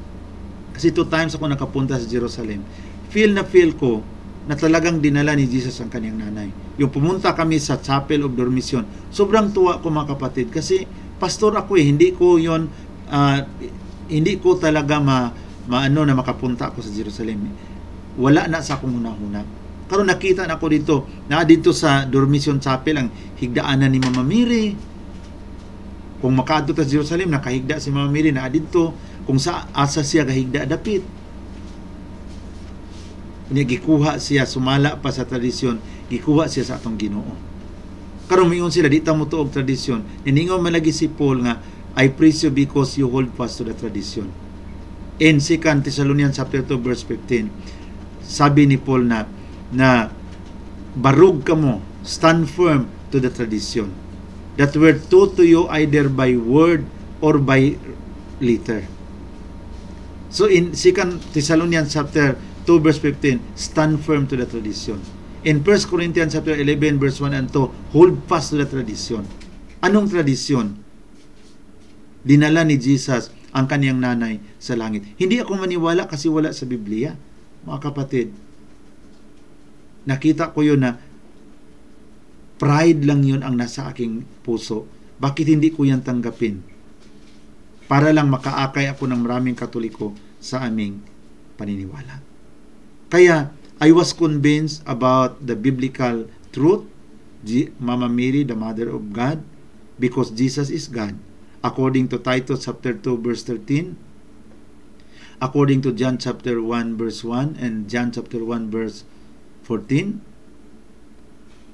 kasi 2 times ako nakapunta sa Jerusalem, feel ko na talagang dinala ni Jesus ang kanyang nanay. Yung pumunta kami sa Chapel of Dormition, sobrang tuwa ko mga kapatid, kasi pastor ako hindi ko talaga maano na makapunta ako sa Jerusalem. Wala na sa akong hunahuna. Karon nakita na ako dito sa Dormition Chapel ang higdaanan ni Mama Mary. Kung makaadto ta sa Jerusalem, nakahigda si Mama Mary na dito, kung sa asa siya kahigda dapit. Gikuha siya, sumala pa sa tradisyon, gikuha siya sa atong Ginoo. Karon mayon sila, di ta mo tuog tradisyon. Niningaw man lagi si Paul nga, I praise you because you hold fast to the tradition. In 2 Thessalonians chapter 2 verse 15, sabi ni Paul na barug ka mo, stand firm to the tradition that were taught to you either by word or by letter. So in 2 Thessalonians chapter 2 verse 15, stand firm to the tradition. In 1 Corinthians chapter 11 verse 1 and 2, hold fast to the tradition. Anong tradisyon? Dinala ni Jesus ang kaniyang nanay sa langit. Hindi ako maniwala kasi wala sa Biblia. Mga kapatid, nakita ko yun na pride lang yun ang nasa aking puso. Bakit hindi ko yan tanggapin? Para lang makaakay ako ng maraming Katoliko sa aming paniniwala. Kaya, I was convinced about the biblical truth, Mama Mary, the Mother of God, because Jesus is God. According to Titus chapter 2 verse 13, according to John chapter 1 verse 1 and John chapter 1 verse 14,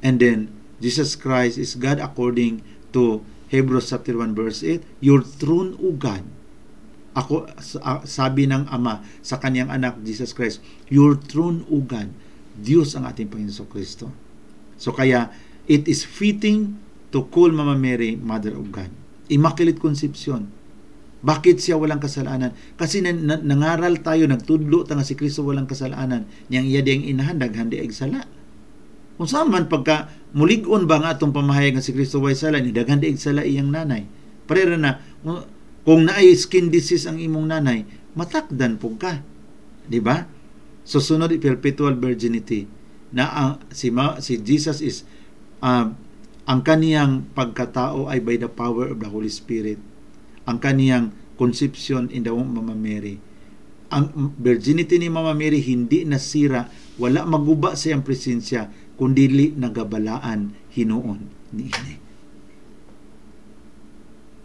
and then Jesus Christ is God according to Hebrews chapter 1 verse 8, your throne, O God. Ako, sabi ng Ama sa kanyang anak Jesus Christ, your throne, O God. Diyos ang ating Panginoon Kristo. So kaya, it is fitting to call Mama Mary Mother of God. Immaculate Conception. Bakit siya walang kasalanan? Kasi nangaral tayo, nagtudlo ta nga si Kristo walang kasalanan. Niyang iya diyang inahan, daghandi ay sala. Kung saan man pagka mulig-on ba nga itong pamahayag nga si Kristo way sala, ni daghandi ay sala iyang nanay. Parera na, kung naay skin disease ang imong nanay, matakdan po ka. Diba? So, sunod perpetual virginity na si Jesus is ang kaniyang pagkatao ay by the power of the Holy Spirit. Ang kaniyang conception in the womb of Mama Mary. Ang virginity ni Mama Mary hindi nasira, wala maguba sa iyang presensya, kundi nagabalaan hinuon ni ini.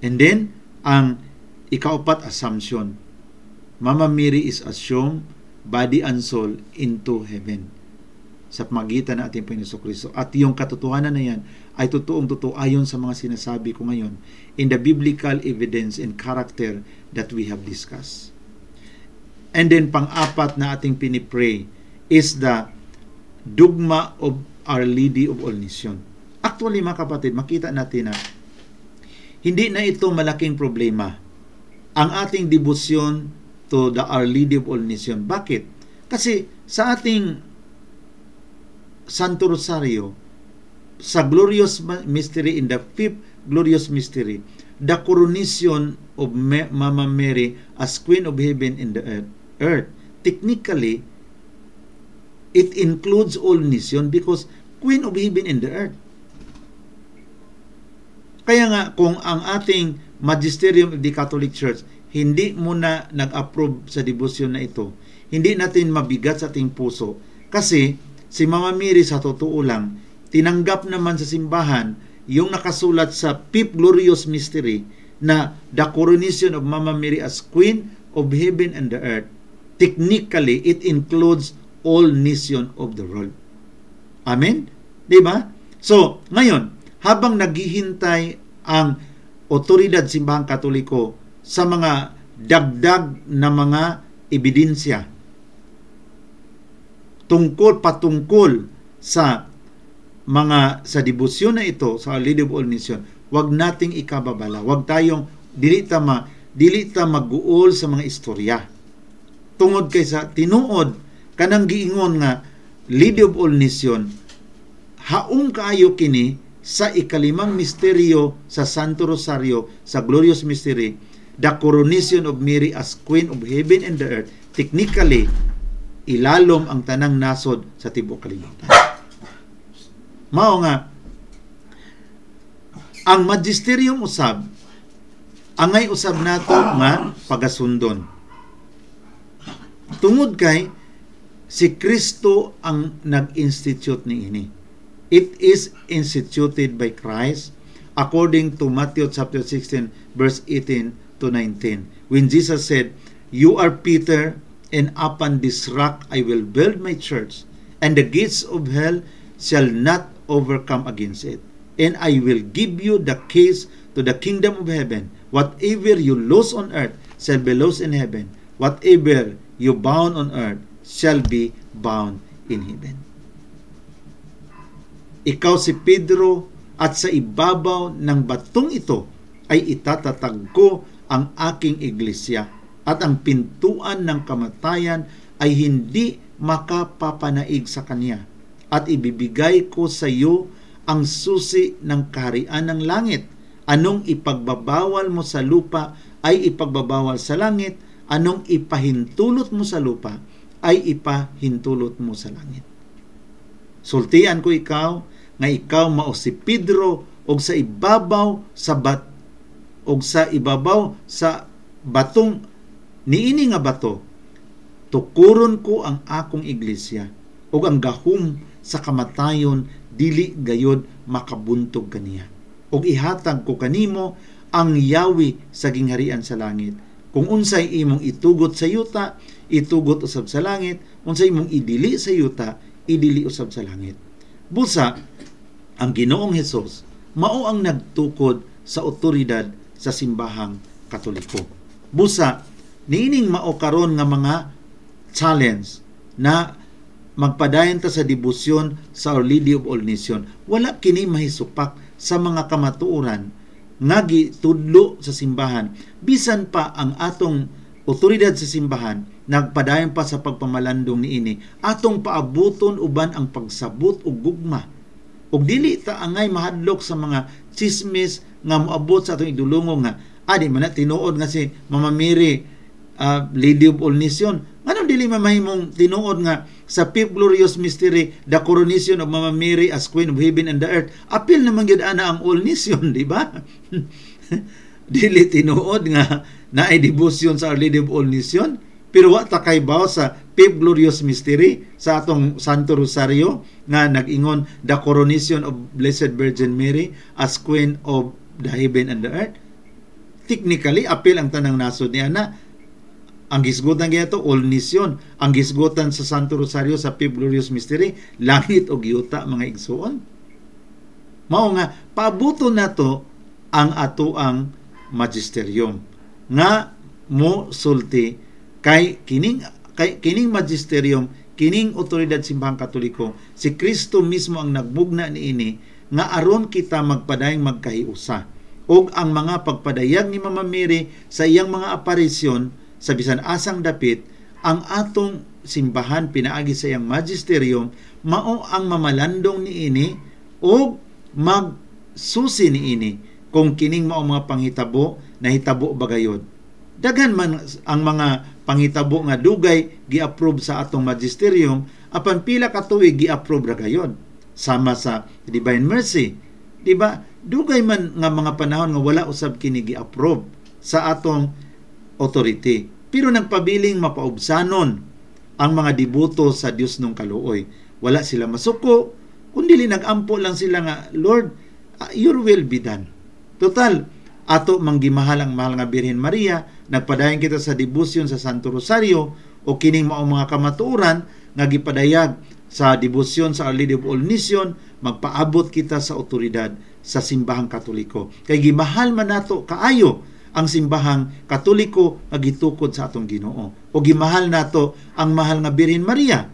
And then, ang ikaapat, assumption. Mama Mary is assumed, body and soul, into heaven. Sa pamagitan ng ating Panginoon Kristo. At yung katotohanan na yan ay totoong-totoo ayon sa mga sinasabi ko ngayon in the biblical evidence and character that we have discussed. And then, pang-apat na ating pinipray is the dogma of Our Lady of All Nations. Actually, mga kapatid, makita natin na hindi na ito malaking problema ang ating debosyon to the Our Lady of All Nations. Bakit? Kasi sa ating Santo Rosario, sa glorious mystery, in the 5th glorious mystery, the coronation of Mama Mary as Queen of Heaven and the earth. Technically, it includes all nations because Queen of Heaven and the earth. Kaya nga, kung ang ating Magisterium of the Catholic Church hindi muna nag-approve sa debosyon na ito, hindi natin mabigat sa ating puso. Kasi si Mama Mary sa totoo lang, tinanggap naman sa simbahan yung nakasulat sa 5th glorious mystery na the coronation of Mama Mary as Queen of Heaven and the earth. Technically, it includes all nations of the world. Amen? Diba? So, ngayon, habang naghihintay ang otoridad simbahang Katoliko sa mga dagdag na mga ebidensya patungkol sa debosyon na ito sa Our Lady of All Nations, wag nating ikababala. Wag tayong dili ta magguol sa mga istorya. Tungod kay sa tinuod kanang giingon nga Lady of all nation, haong kaayo kini sa ikalimang misteryo sa Santo Rosario, sa Glorious Mystery, the coronation of Mary as Queen of Heaven and the Earth. Technically, ilalom ang tanang nasod sa tibuok kalibutan. Mao nga, ang magisterium usab, angay usab nato nga pagasundon. Tungod kay, si Kristo ang nag-institute ni ini. It is instituted by Christ according to Matthew chapter 16 verse 18 to 19. When Jesus said, "You are Peter, and upon this rock I will build my church, and the gates of hell shall not overcome against it. And I will give you the keys to the kingdom of heaven. Whatever you loose on earth shall be loosed in heaven. Whatever you bound on earth shall be bound in heaven." Ikaw si Pedro, at sa ibabaw ng batong ito ay itatatag ko ang aking iglesia, at ang pintuan ng kamatayan ay hindi makapapanaig sa kanya. At ibibigay ko sa iyo ang susi ng kaharian ng langit. Anong ipagbabawal mo sa lupa ay ipagbabawal sa langit. Anong ipahintulot mo sa lupa ay ipahintulot mo sa langit. Sultian ko ikaw nga ikaw mao si Pedro, og sa ibabaw sa batong niini nga bato tukuron ko ang akong iglesia, og ang gahom sa kamatayon dili gayod makabuntog kaniya. Og ihatag ko kanimo ang yawi sa gingharian sa langit. Kung unsay imong itugot sa yuta, itugot usab sa langit. Unsay imong idili sa yuta, idili usab sa langit. Busa, ang Ginoong Hesus mao ang nagtukod sa otoridad sa simbahang Katoliko. Busa, niining mao karon nga mga challenge na magpadayon ta sa debosyon sa Our Lady of all Nation. Wala kini mahisupak sa mga kamatuoran nga gitudlo sa simbahan. Bisan pa ang atong otoridad sa simbahan nagpadayon pa sa pagpamalandong niini, atong paabuton uban ang pagsabot ug gugma. Ug dili ta angay mahadlok sa mga chismis nga moabot sa atong idulungo nga di man na tinuod nga si Mama Mary, Lady of all Nation. Anong dili mamahimong tinuod nga sa Fifth Glorious Mystery, the coronation of Mama Mary as Queen of Heaven and the Earth, apil naman gyud ana ang all nation, di ba? Dili tinuod nga naay devotion sa Our Lady of all Nation, pero wa ta kay baw sa Fifth Glorious Mystery sa atong Santo Rosario nga nag-ingon the coronation of Blessed Virgin Mary as Queen of the Heaven and the Earth. Technically, apil ang tanang nasod niya na ang gisgutan kaya ito, all nation. Ang gisgutan sa Santo Rosario sa Fifth Glorious Mystery, langit o giyuta, mga igsuon. Mao nga, paabuto na to ang atoang magisterium. Nga mo sulti kay kining magisterium, kining otoridad simbahang Katoliko, si Kristo mismo ang nagbugna niini nga aron kita magpadayong magkahiusa. Og ang mga pagpadayag ni Mama Mary sa iyang mga aparisyon sa bisan asang dapit, ang atong simbahan pinaagi sa iyang magisterium, mao ang mamalandong niini o magsusi niini kung kining mao mga panghitabo na hitabo bagayod. Daghan man ang mga panghitabo nga dugay gi-approve sa atong magisterium, apan pila ka tuig gi-approve ra gayod. Sama sa Divine Mercy, di ba? Dugay man nga mga panahon nga wala usab kini gi-approve sa atong authority. Pero nagpabiling mapaubsanon ang mga diboto sa Dios nung kaluoy. Wala sila masuko, kundi nag-ampo lang sila nga, Lord, your will be done. Total, ato manggimahal ang mahal nga Birhen Maria, nagpadayon kita sa debosyon sa Santo Rosario, o kining mao mga kamatuoran nga gipadayag sa debosyon sa Our Lady of all Nation, magpaabot kita sa otoridad sa simbahang Katoliko. Kay gimahal man nato kaayo ang simbahang Katoliko nga gitukod sa atong Ginoo. O gimahal nato ang mahal nga Birhen Maria.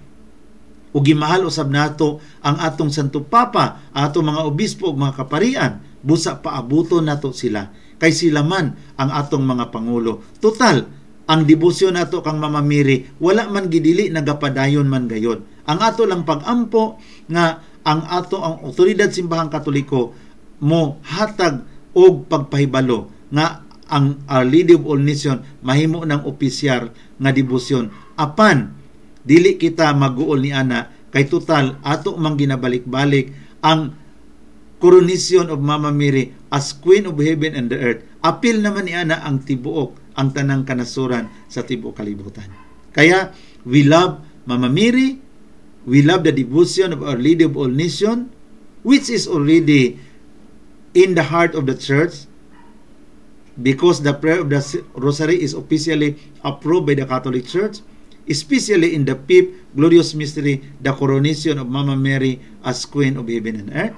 O gimahal usab nato ang atong Santo Papa, atong mga obispo ug mga kaparian. Busa paabuton nato sila. Kay sila man ang atong mga pangulo. Total, ang debosyon nato kang Mama Mary wala man gidili nagapadayon man gayod. Ang ato lang pagampo nga ang otoridad simbahang Katoliko mo hatag og pagpahibalo nga ang Our Lady of All Nations mahimo ng opisyal nga debosyon. Apan dili kita maguol ni ana kay total ato mang ginabalik-balik ang coronation of Mama Mary as Queen of Heaven and the Earth. Apil naman ni ana ang tibuok, ang tanang kanasuran sa tibuok kalibutan. Kaya we love Mama Mary, we love the devotion of Our Lady of All Nations, which is already in the heart of the church, because the prayer of the Rosary is officially approved by the Catholic Church, especially in the fifth glorious mystery, the coronation of Mama Mary as Queen of Heaven and Earth.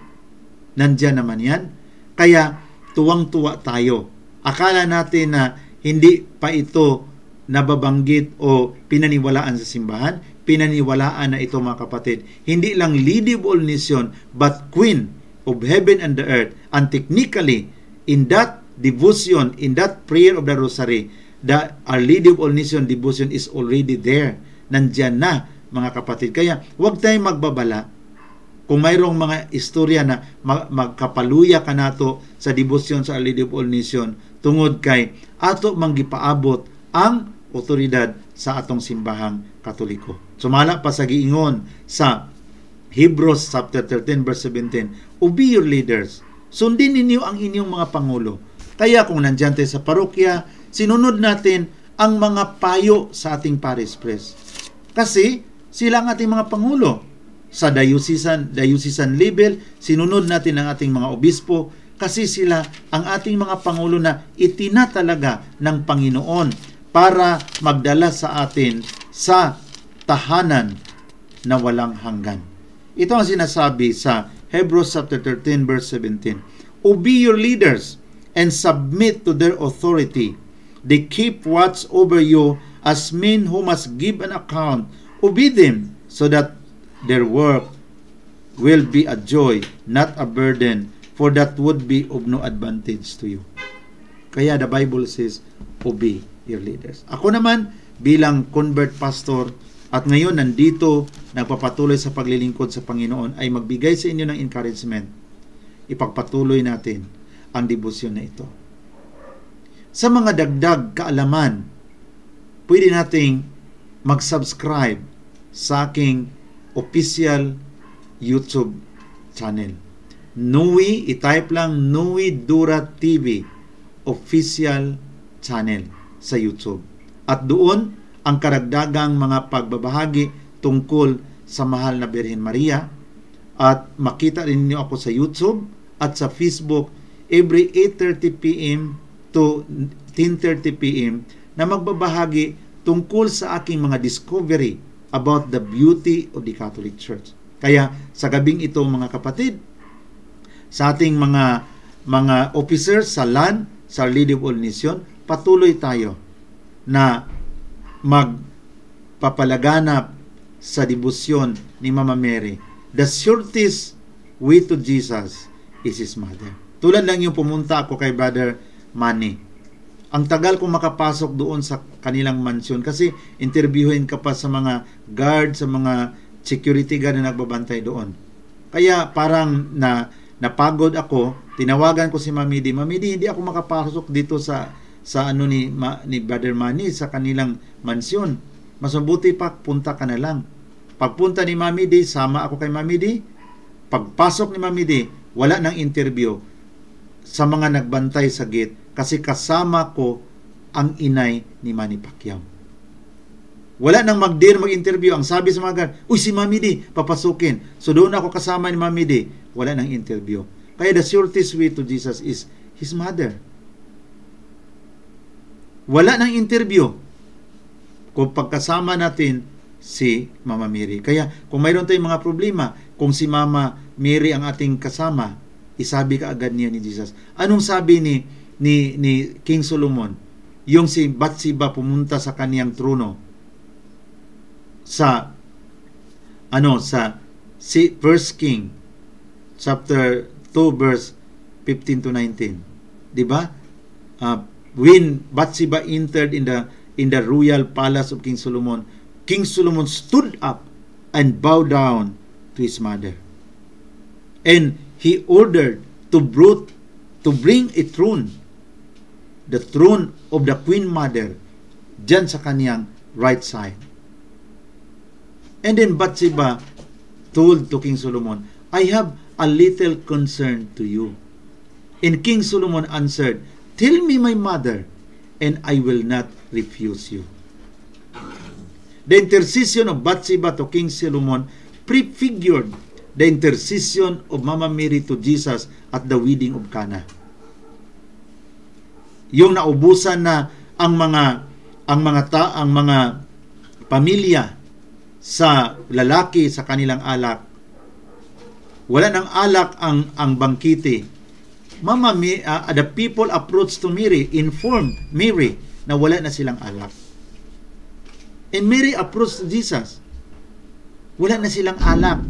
Nandyan naman yan. Kaya tuwang-tuwa tayo. Akala natin na hindi pa ito nababanggit o pinaniwalaan sa simbahan. Pinaniwalaan na ito, mga kapatid. Hindi lang Lady of All Nations, but Queen of Heaven and the Earth. And technically, in that devotion, in that prayer of the Rosary, the Our Lady of All Nations devotion is already there. Nandyan na, mga kapatid. Kaya huwag tayong magbabala kung mayroong mga istorya na magkapaluya ka nato sa devotion sa Our Lady of All Nations tungod kay ato manggipaabot ang otoridad sa atong simbahang Katoliko. Sumala pa sa giingon sa Hebrews chapter 13 verse 17, obey your leaders. Sundin ninyo ang inyong mga pangulo. Kaya kung nandyan tayo sa parokya, sinunod natin ang mga payo sa ating parish priest. Kasi sila ang ating mga pangulo. Sa diocesan level, sinunod natin ang ating mga obispo kasi sila ang ating mga pangulo na itinatalaga ng Panginoon para magdala sa atin sa tahanan na walang hanggan. Ito ang sinasabi sa Hebrews chapter 13 verse 17. Obey your leaders and submit to their authority. They keep watch over you as men who must give an account. Obey them so that their work will be a joy, not a burden, for that would be of no advantage to you. Kaya the Bible says, obey your leaders. Ako naman, bilang convert pastor, at ngayon nandito, nagpapatuloy sa paglilingkod sa Panginoon, ay magbigay sa inyo ng encouragement. Ipagpatuloy natin ang debosyon na ito. Sa mga dagdag kaalaman, pwede nating mag-subscribe sa aking official YouTube channel. Nui, itype lang Nui Dura TV official channel sa YouTube. At doon, ang karagdagang mga pagbabahagi tungkol sa mahal na Birhen Maria. At makita rin niyo ako sa YouTube at sa Facebook every 8:30 p.m. to 10:30 p.m. na magbabahagi tungkol sa aking mga discovery about the beauty of the Catholic Church. Kaya sa gabing ito, mga kapatid, sa ating mga officers sa LAN, sa Our Lady of All Nations, patuloy tayo na magpapalaganap sa debosyon ni Mama Mary. The surest way to Jesus is His Mother. Tulad lang yung pumunta ako kay Brother Manny. Ang tagal kong makapasok doon sa kanilang mansyon kasi interviewin ka pa sa mga guard, sa mga security guard na nagbabantay doon. Kaya parang napagod ako, tinawagan ko si Mami Di. Mami Di, hindi ako makapasok dito sa ano ni Brother Manny sa kanilang mansyon. Mas mabuti pa, punta ka na lang. Pagpunta ni Mami Di, sama ako kay Mami Di. Pagpasok ni Mami Di, wala nang interview sa mga nagbantay sa gate kasi kasama ko ang inay ni Manny Pacquiao. Wala nang mag-interview. Ang sabi sa mga guard, uy, si Mami Di, papasukin. So doon ako kasama ni Mami Di. Wala nang interview. Kaya the surest way to Jesus is His Mother. Wala nang interview kung pagkasama natin si Mama Mary. Kaya kung mayroon tayong mga problema, kung si Mama Mary ang ating kasama, isabi ka agad niya ni Jesus. Anong sabi ni King Solomon? Yung si Bathsheba pumunta sa kaniyang trono sa First King chapter 2 verse 15 to 19. 'Di ba? When Bathsheba entered in in the royal palace of King Solomon stood up and bowed down to his mother. And he ordered to bring a throne, the throne of the queen mother, dyan sa kaniyang right side. And then Bathsheba told to King Solomon, I have a little concern to you. And King Solomon answered, tell me, my mother, and I will not refuse you. The intercession of Bathsheba to King Solomon prefigured the intercession of Mama Mary to Jesus at the wedding of Cana. Yung naubusan na ang mga pamilya sa lalaki sa kanilang alak. Wala nang alak ang bangkite. The people approached to Mary, informed Mary na wala na silang alak. And Mary approached Jesus. Wala na silang alak.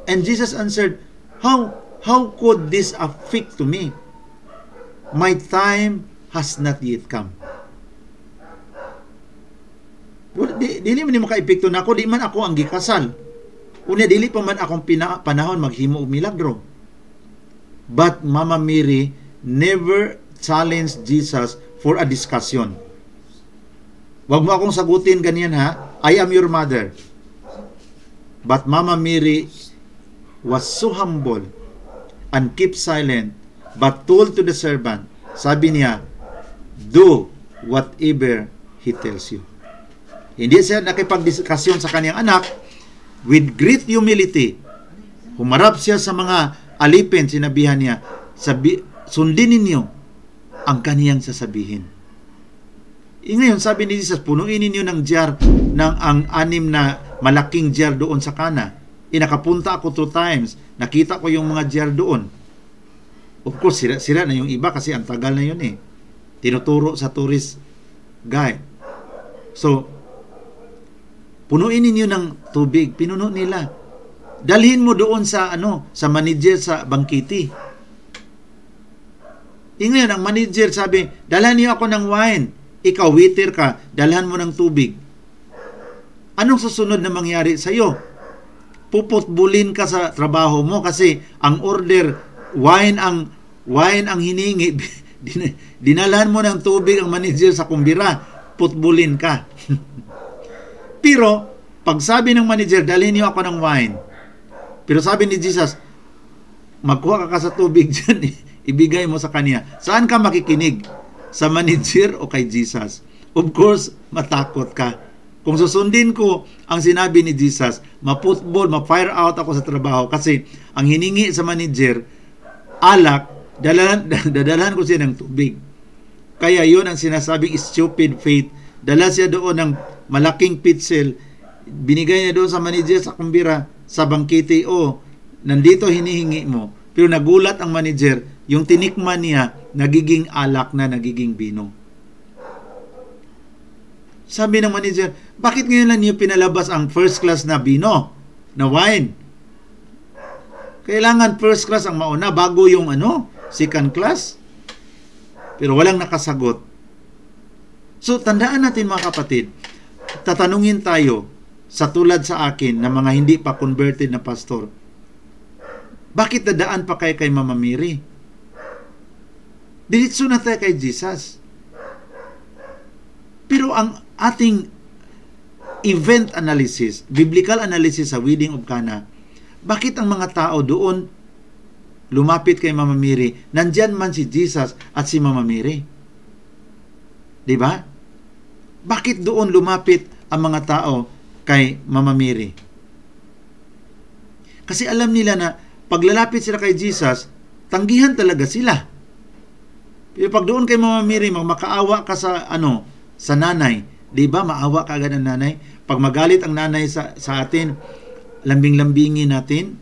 And Jesus answered, How could this affect to me? My time has not yet come. Dili man maka-epekto na ako, di man ako ang gikasal. Unya, dili pa man akong panahon maghimo og milagro. But Mama Mary never challenged Jesus for a discussion. Wag mo akong sagutin ganyan ha. I am your mother. But Mama Mary was so humble and kept silent, but told to the servant, sabi niya, do whatever he tells you. Hindi siya nakipagdiskusyon sa kanyang anak. With great humility, humarap siya sa mga alipin, sinabihan niya, sundin ninyo ang kaniyang sasabihin. Ngayon, sabi ni Jesus, punuin ninyo ng jar, ang 6 na malaking jar doon sa Cana. Nakapunta ako 2 times, nakita ko yung mga jar doon. Of course, sira na yung iba kasi ang tagal na yun eh. Tinuturo sa tourist guide. So, punuin ninyo ng tubig, pinuno nila. Dalhin mo doon sa sa manager sa bangkiti. Ngayon, ang manager sabi, dalhan niyo ako ng wine. Ikaw, waiter ka, dalhan mo ng tubig. Anong susunod na mangyari sa iyo? Puputbulin ka sa trabaho mo kasi ang order, wine ang hiningi. Dinalhan mo ng tubig ang manager sa kumbira, putbulin ka. Pero, pag sabi ng manager, dalhin niyo ako ng wine. Pero sabi ni Jesus, magkuha ka sa tubig dyan, ibigay mo sa kanya. Saan ka makikinig? Sa manager o kay Jesus? Of course, matakot ka. Kung susundin ko ang sinabi ni Jesus, maputbol, ma-fire out ako sa trabaho kasi ang hiningi sa manager, alak, dadalhan ko siya ng tubig. Kaya yun ang sinasabing stupid faith. Dala siya doon ng malaking pitsil, binigay niya doon sa manager sa kumbira, sa bangkete, nandito hinihingi mo. Pero nagulat ang manager, yung tinikman niya, nagiging alak na, nagiging bino. Sabi ng manager, bakit ngayon lang niyo pinalabas ang first class na bino, na wine? Kailangan first class ang mauna bago yung second class. Pero walang nakasagot. So, tandaan natin mga kapatid, tatanungin tayo sa tulad sa akin na mga hindi pa converted na pastor, bakit dadaan pa kayo kay Mama Mary? Diretso na tayo kay Jesus. Pero ang ating event analysis, biblical analysis sa wedding of Cana, bakit ang mga tao doon lumapit kay Mama Mary? Nandyan man si Jesus at si Mama Mary. Diba? Bakit doon lumapit ang mga tao kay Mama Mary? Kasi alam nila na paglalapit sila kay Jesus, tanggihan talaga sila. Pero pag doon kay Mama Mary, makaawa ka sa sa nanay. Di ba? Maawa ka agad ang nanay. Pag magalit ang nanay sa atin, lambing-lambingin natin.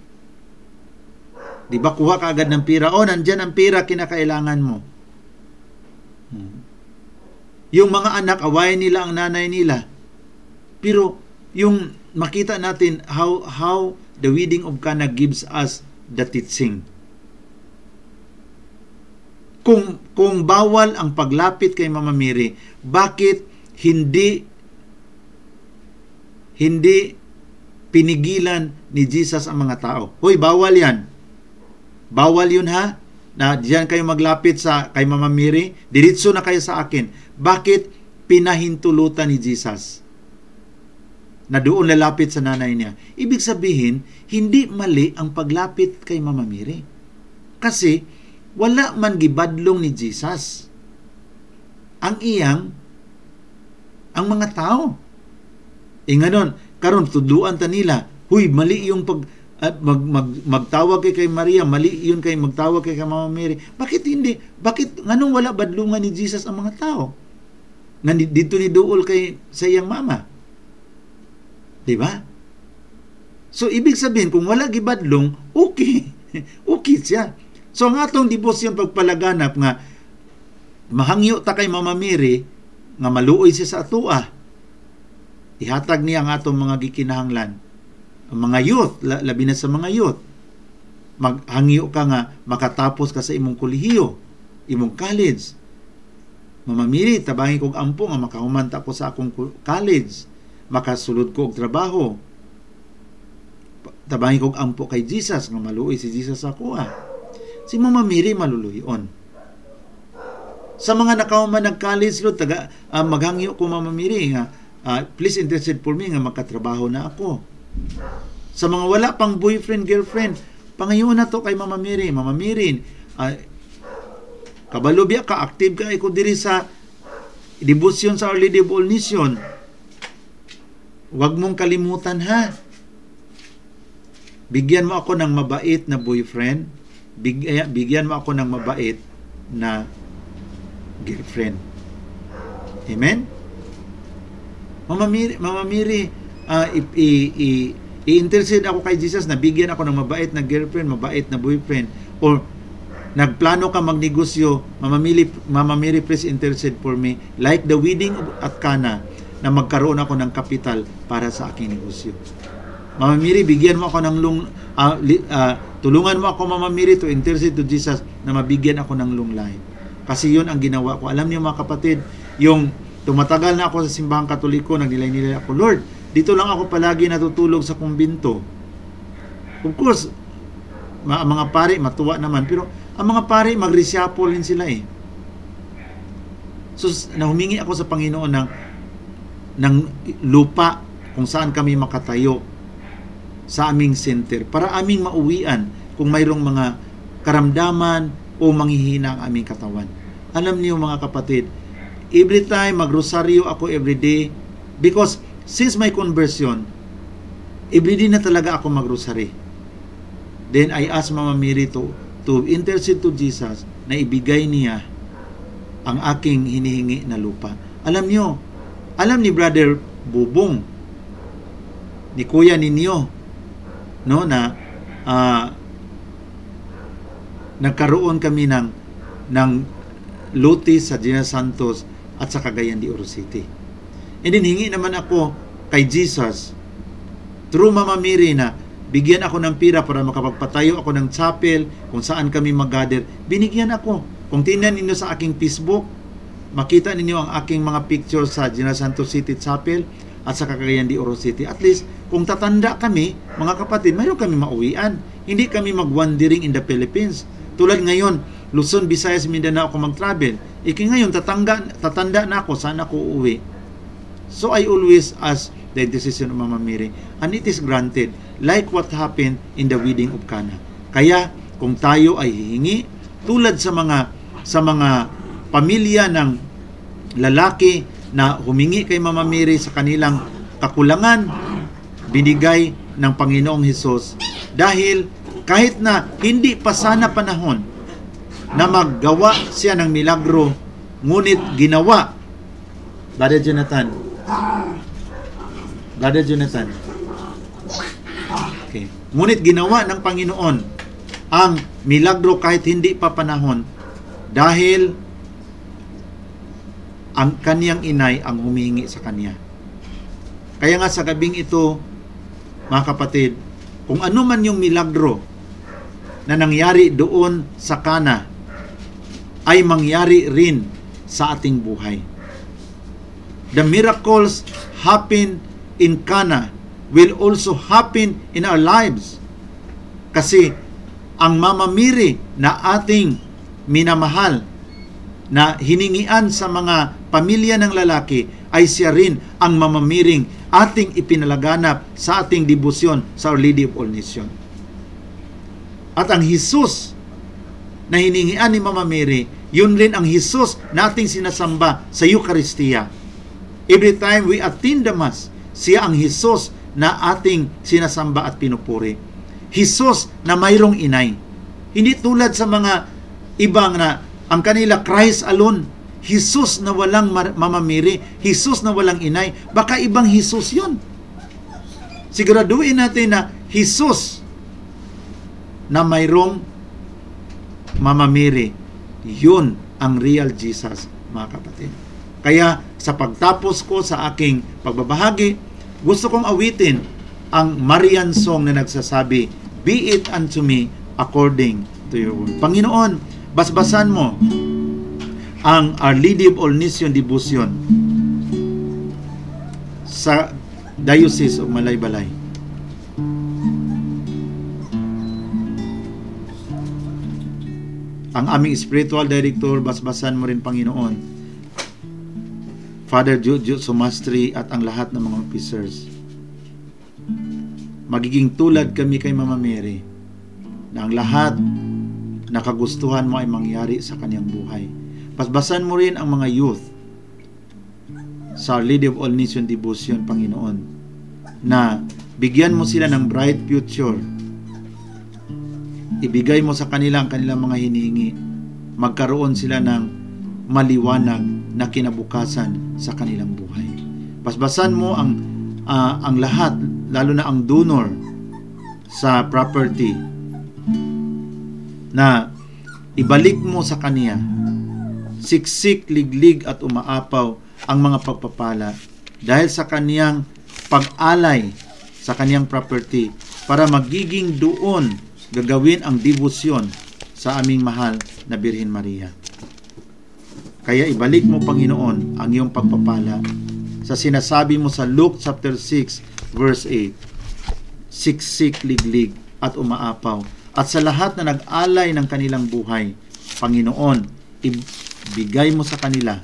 Di ba? Kuha ka agad ng pira. Nandyan ang pira, kinakailangan mo. Yung mga anak, awayin nila ang nanay nila. Pero, yung makita natin how the wedding of Cana gives us the teaching. Kung bawal ang paglapit kay Mama Mary, bakit hindi pinigilan ni Jesus ang mga tao? Hoy, bawal yan. Bawal yun ha, na diyan kayo maglapit kay Mama Mary, diretso na kayo sa akin. Bakit pinahintulutan ni Jesus na doon lalapit sa nanay niya? Ibig sabihin, hindi mali ang paglapit kay Mama Mary. Kasi, wala man gibadlong ni Jesus ang mga tao. Ngayon, karon tuduan ta nila, huy, mali yung magtawag kay Maria, mali yun kay magtawag kay Mama Mary. Bakit hindi? Bakit nganong wala badlungan ni Jesus ang mga tao? Nga dito ni duol sa iyang mama. Di ba? So ibig sabihin kung wala gibadlong, okay. Okay siya. So ang atong debosyon pagpalaganap nga mahangyo ta kay Mama Mary nga maluoy siya sa atua. Ihatag niya ang atong mga gikinahanglan. Ang mga youth, labi na sa mga youth, maghangyo ka nga makatapos ka sa imong kolehiyo, imong college. Mama Mary, tabangi kog ampo nga makahumanta ko sa akong college, makasulod ko og trabaho. Tabangi kog ampo kay Jesus nga maluoy si Jesus ako. Si Mama Mary maluluyon. Sa mga nakahuman nag-college, maghangyo ko Mama Mary nga please intercede for me nga makatrabaho na ako. Sa mga wala pang boyfriend, girlfriend, pangayon na to kay Mama Mary. Mama Mary, kabalubya ka, active ka ko diri sa devotion sa Our Lady of All Nations. Huwag mong kalimutan ha. Bigyan mo ako ng mabait na boyfriend. Bigyan mo ako ng mabait na girlfriend. Amen? Mama Mary, i-intercede ako kay Jesus na bigyan ako ng mabait na girlfriend, mabait na boyfriend, or nagplano ka magnegosyo, Mama Mary, please intercede for me, like the wedding at Cana, na magkaroon ako ng kapital para sa aking negosyo. Mama Mary, bigyan mo ako ng tulungan mo ako, Mama Mary, to intercede to Jesus na mabigyan ako ng long life. Kasi yun ang ginawa ko. Alam niyo mga kapatid, yung tumatagal na ako sa simbahang Katoliko, nagnilay-nilay ako, Lord, dito lang ako palagi natutulog sa kumbinto. Of course, mga pari, matuwa naman. Pero ang mga pari, mag-reshuffle din sila eh. So, nahumingi ako sa Panginoon ng lupa kung saan kami makatayo sa aming center para aming mauwian kung mayroong mga karamdaman o manghihina ang aming katawan. Alam niyo mga kapatid, every time magrosaryo ako everyday, because since my conversion, everyday na talaga ako magrosary. Then I asked Mama Mary to intercede to Jesus na ibigay niya ang aking hinihingi na lupa. Alam ni Brother Bubong, ni Kuya ninyo, no, na nagkaroon kami ng lote sa General Santos at sa Cagayan de Oro City. And then hingi naman ako kay Jesus through Mama Mary na bigyan ako ng pira para makapagpatayo ako ng chapel kung saan kami mag-gather. Binigyan ako. Kung tingnan ninyo sa aking Facebook, makita ninyo ang aking mga pictures sa General Santos City Chapel at sa Cagayan de Oro City. At least, kung tatanda kami, mga kapatid, mayroon kami mauwian. Hindi kami mag-wandering in the Philippines. Tulad ngayon, Luzon, Visayas, Mindanao ako mag-travel. Ngayon, tatanda na ako, saan ako uuwi? So, I always ask the decision of Mama Mary, and it is granted, like what happened in the wedding of Cana. Kaya, kung tayo ay hihingi, tulad sa mga pamilya ng lalaki na humingi kay Mama Mary sa kanilang kakulangan, binigay ng Panginoong Hesus, dahil kahit na hindi pa sana panahon na maggawa siya ng milagro, ngunit ginawa. Brother Jonathan. Okay. Ngunit ginawa ng Panginoon ang milagro kahit hindi pa panahon dahil ang kaniyang inay ang humingi sa kanya. Kaya nga sa gabing ito, mga kapatid, kung ano man yung milagro na nangyari doon sa Cana, ay mangyari rin sa ating buhay. The miracles happen in Cana will also happen in our lives. Kasi ang Mama Mary na ating minamahal, na hiningian sa mga pamilya ng lalaki, ay siya rin ang mamamiring ating ipinalaganap sa ating debosyon sa Our Lady of All Nations. At ang Jesus na hiningian ni Mama Mary, yun rin ang Jesus na ating sinasamba sa Eucharistia. Every time we attend the Mass, siya ang Jesus na ating sinasamba at pinupuri. Jesus na mayroong inay. Hindi tulad sa mga ibang na ang kanila Christ alone. Jesus na walang Mama Mary, Jesus na walang inay, baka ibang Jesus yun. Siguraduhin natin na Jesus na mayroong Mama Mary, yun ang real Jesus, mga kapatid. Kaya sa pagtapos ko sa aking pagbabahagi, gusto kong awitin ang Marian song na nagsasabi, "Be it unto me according to your word." Panginoon, basbasan mo ang Our Lady of All Nations Devotion sa Diocese of Malaybalay. Ang aming spiritual director, basbasan mo rin, Panginoon, Father Jude Sumastri at ang lahat ng mga officers. Magiging tulad kami kay Mama Mary, na ang lahat na kagustuhan mo ay mangyari sa kanyang buhay. Basbasan mo rin ang mga youth sa Our Lady of All Nations Devotion, Panginoon, na bigyan mo sila ng bright future. Ibigay mo sa kanila ang kanilang mga hinihingi. Magkaroon sila ng maliwanag na kinabukasan sa kanilang buhay. Basbasan mo ang lahat, lalo na ang donor sa property, na ibalik mo sa kaniya siksik, liglig at umaapaw ang mga pagpapala dahil sa kaniyang pag-alay sa kaniyang property para magiging doon gagawin ang debosyon sa aming mahal na Birhen Maria. Kaya ibalik mo, Panginoon, ang iyong pagpapala sa sinasabi mo sa Luke chapter 6 verse 8, siksik, liglig at umaapaw, at sa lahat na nag-alay ng kanilang buhay, Panginoon, ibigay mo sa kanila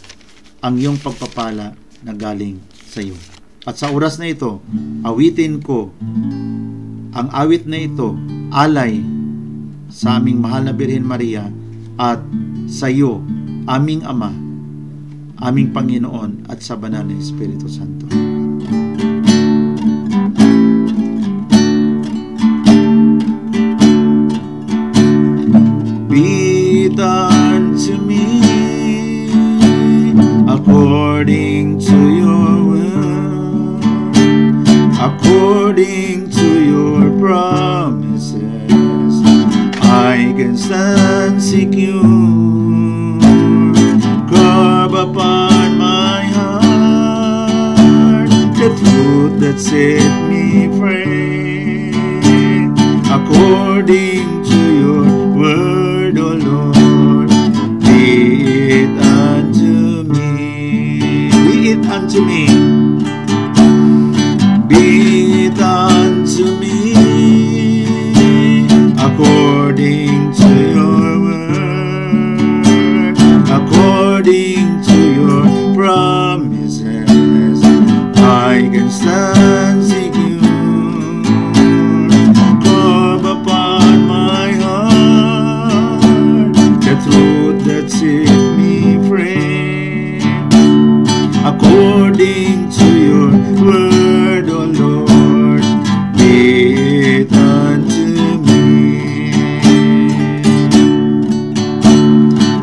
ang iyong pagpapala na galing sa iyo. At sa oras na ito, awitin ko ang awit na ito, alay sa aming mahal na Birhen Maria at sa iyo, aming Ama, aming Panginoon at sa banal na Espiritu Santo. Be it unto me according to your will, according to your promises, I can stand secure. Carve upon my heart the truth that set me free, according to your word, O Lord. Be it unto me, be it unto me, be it unto me, according to your word, according to your promises, I can stand secure. Carve upon my heart the truth that set me free, according to your word, O Lord. Be it unto me.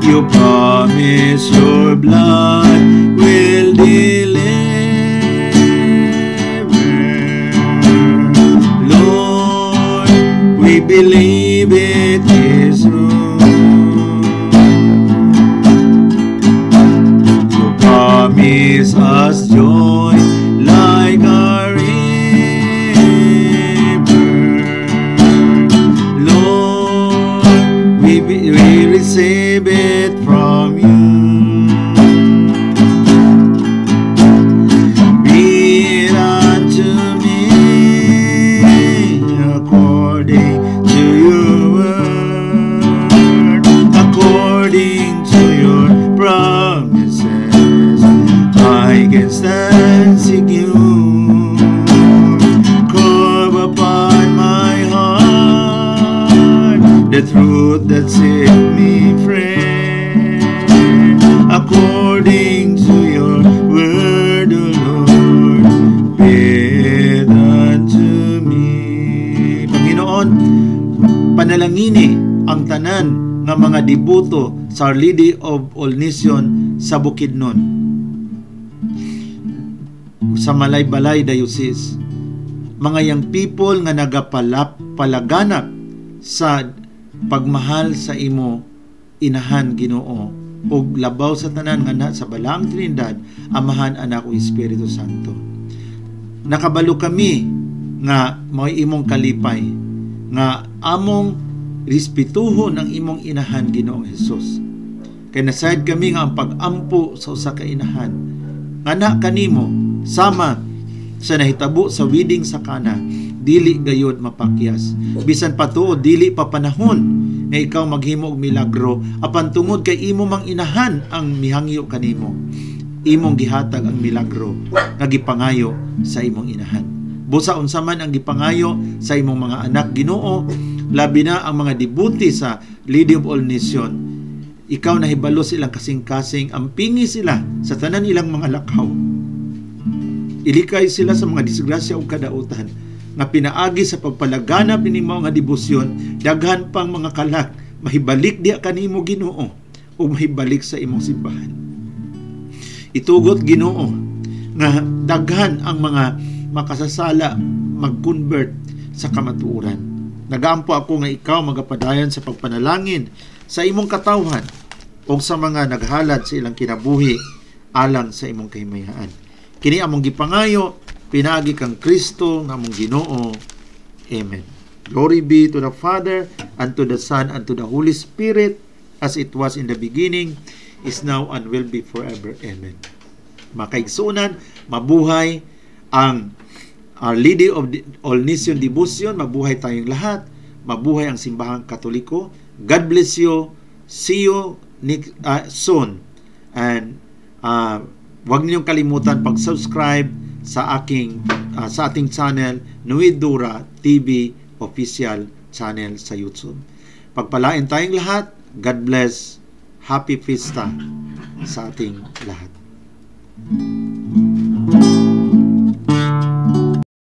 You promise your blood will deliver. Lord, we believe it is true. You promise us joy like a river. Lord, we receive it from promises. I can stand secure. Carve upon my heart the truth that set me free. According to your word, O Lord, be it unto me. Panginoon, panalangini ang tanan nga mga debuto sa Our Lady of All Nations sa Bukidnon, sa Malaybalay Diocese, mga young people nga nagapalaganap sa pagmahal sa imo inahan Ginoo, ug labaw sa tanan nga sa Balaang Trinidad, Amahan, Anak ug Espiritu Santo. Nakabalo kami nga mo'y imong kalipay nga among respetuhon ang imong inahan Ginoong Hesus. Kay nasayad kami nga ang pag-ampo sa usa ka inahan nga na kanimo sama sa nahitabo sa wedding sa Kana, dili gayud mapakyas. Bisan pa tuod dili pa panahon nga ikaw maghimo og milagro, apan tungod kay imo mang inahan ang mihangyo kanimo, imong gihatag ang milagro nga gipangayo sa imong inahan. Busa unsa man ang gipangayo sa imong mga anak Ginoo, labi na ang mga debuti sa Lady of All Nations, ikaw nahibalo silang kasing-kasing, ampingi sila sa tanan ilang mga lakaw. Ilikay sila sa mga disgrasya o kadautan nga pinaagi sa pagpalaganap ninimo nga debosyon. Daghan pang mga kalak mahibalik diha kanimo Ginoo o mahibalik sa imong simbahan. Itugot Ginoo nga daghan ang mga makasasala mag-convert sa kamatuoran. Nagaampo ako nga ikaw magapadayon sa pagpanalangin sa imong katawhan o sa mga naghalad sa ilang kinabuhi alang sa imong kahimayan. Kini among gipangayo, pinaagi kang Kristo nga among Ginoo. Amen. Glory be to the Father, and to the Son, and to the Holy Spirit, as it was in the beginning, is now, and will be forever. Amen. Makaigsunan, mabuhay ang Our Lady of All Nations Devotion. Mabuhay tayong lahat. Mabuhay ang simbahang Katoliko. God bless you. See you soon. And huwag niyong kalimutan pag-subscribe sa ating channel, Nuidura TV Official Channel sa YouTube. Pagpalain tayong lahat. God bless. Happy Fiesta sa ating lahat.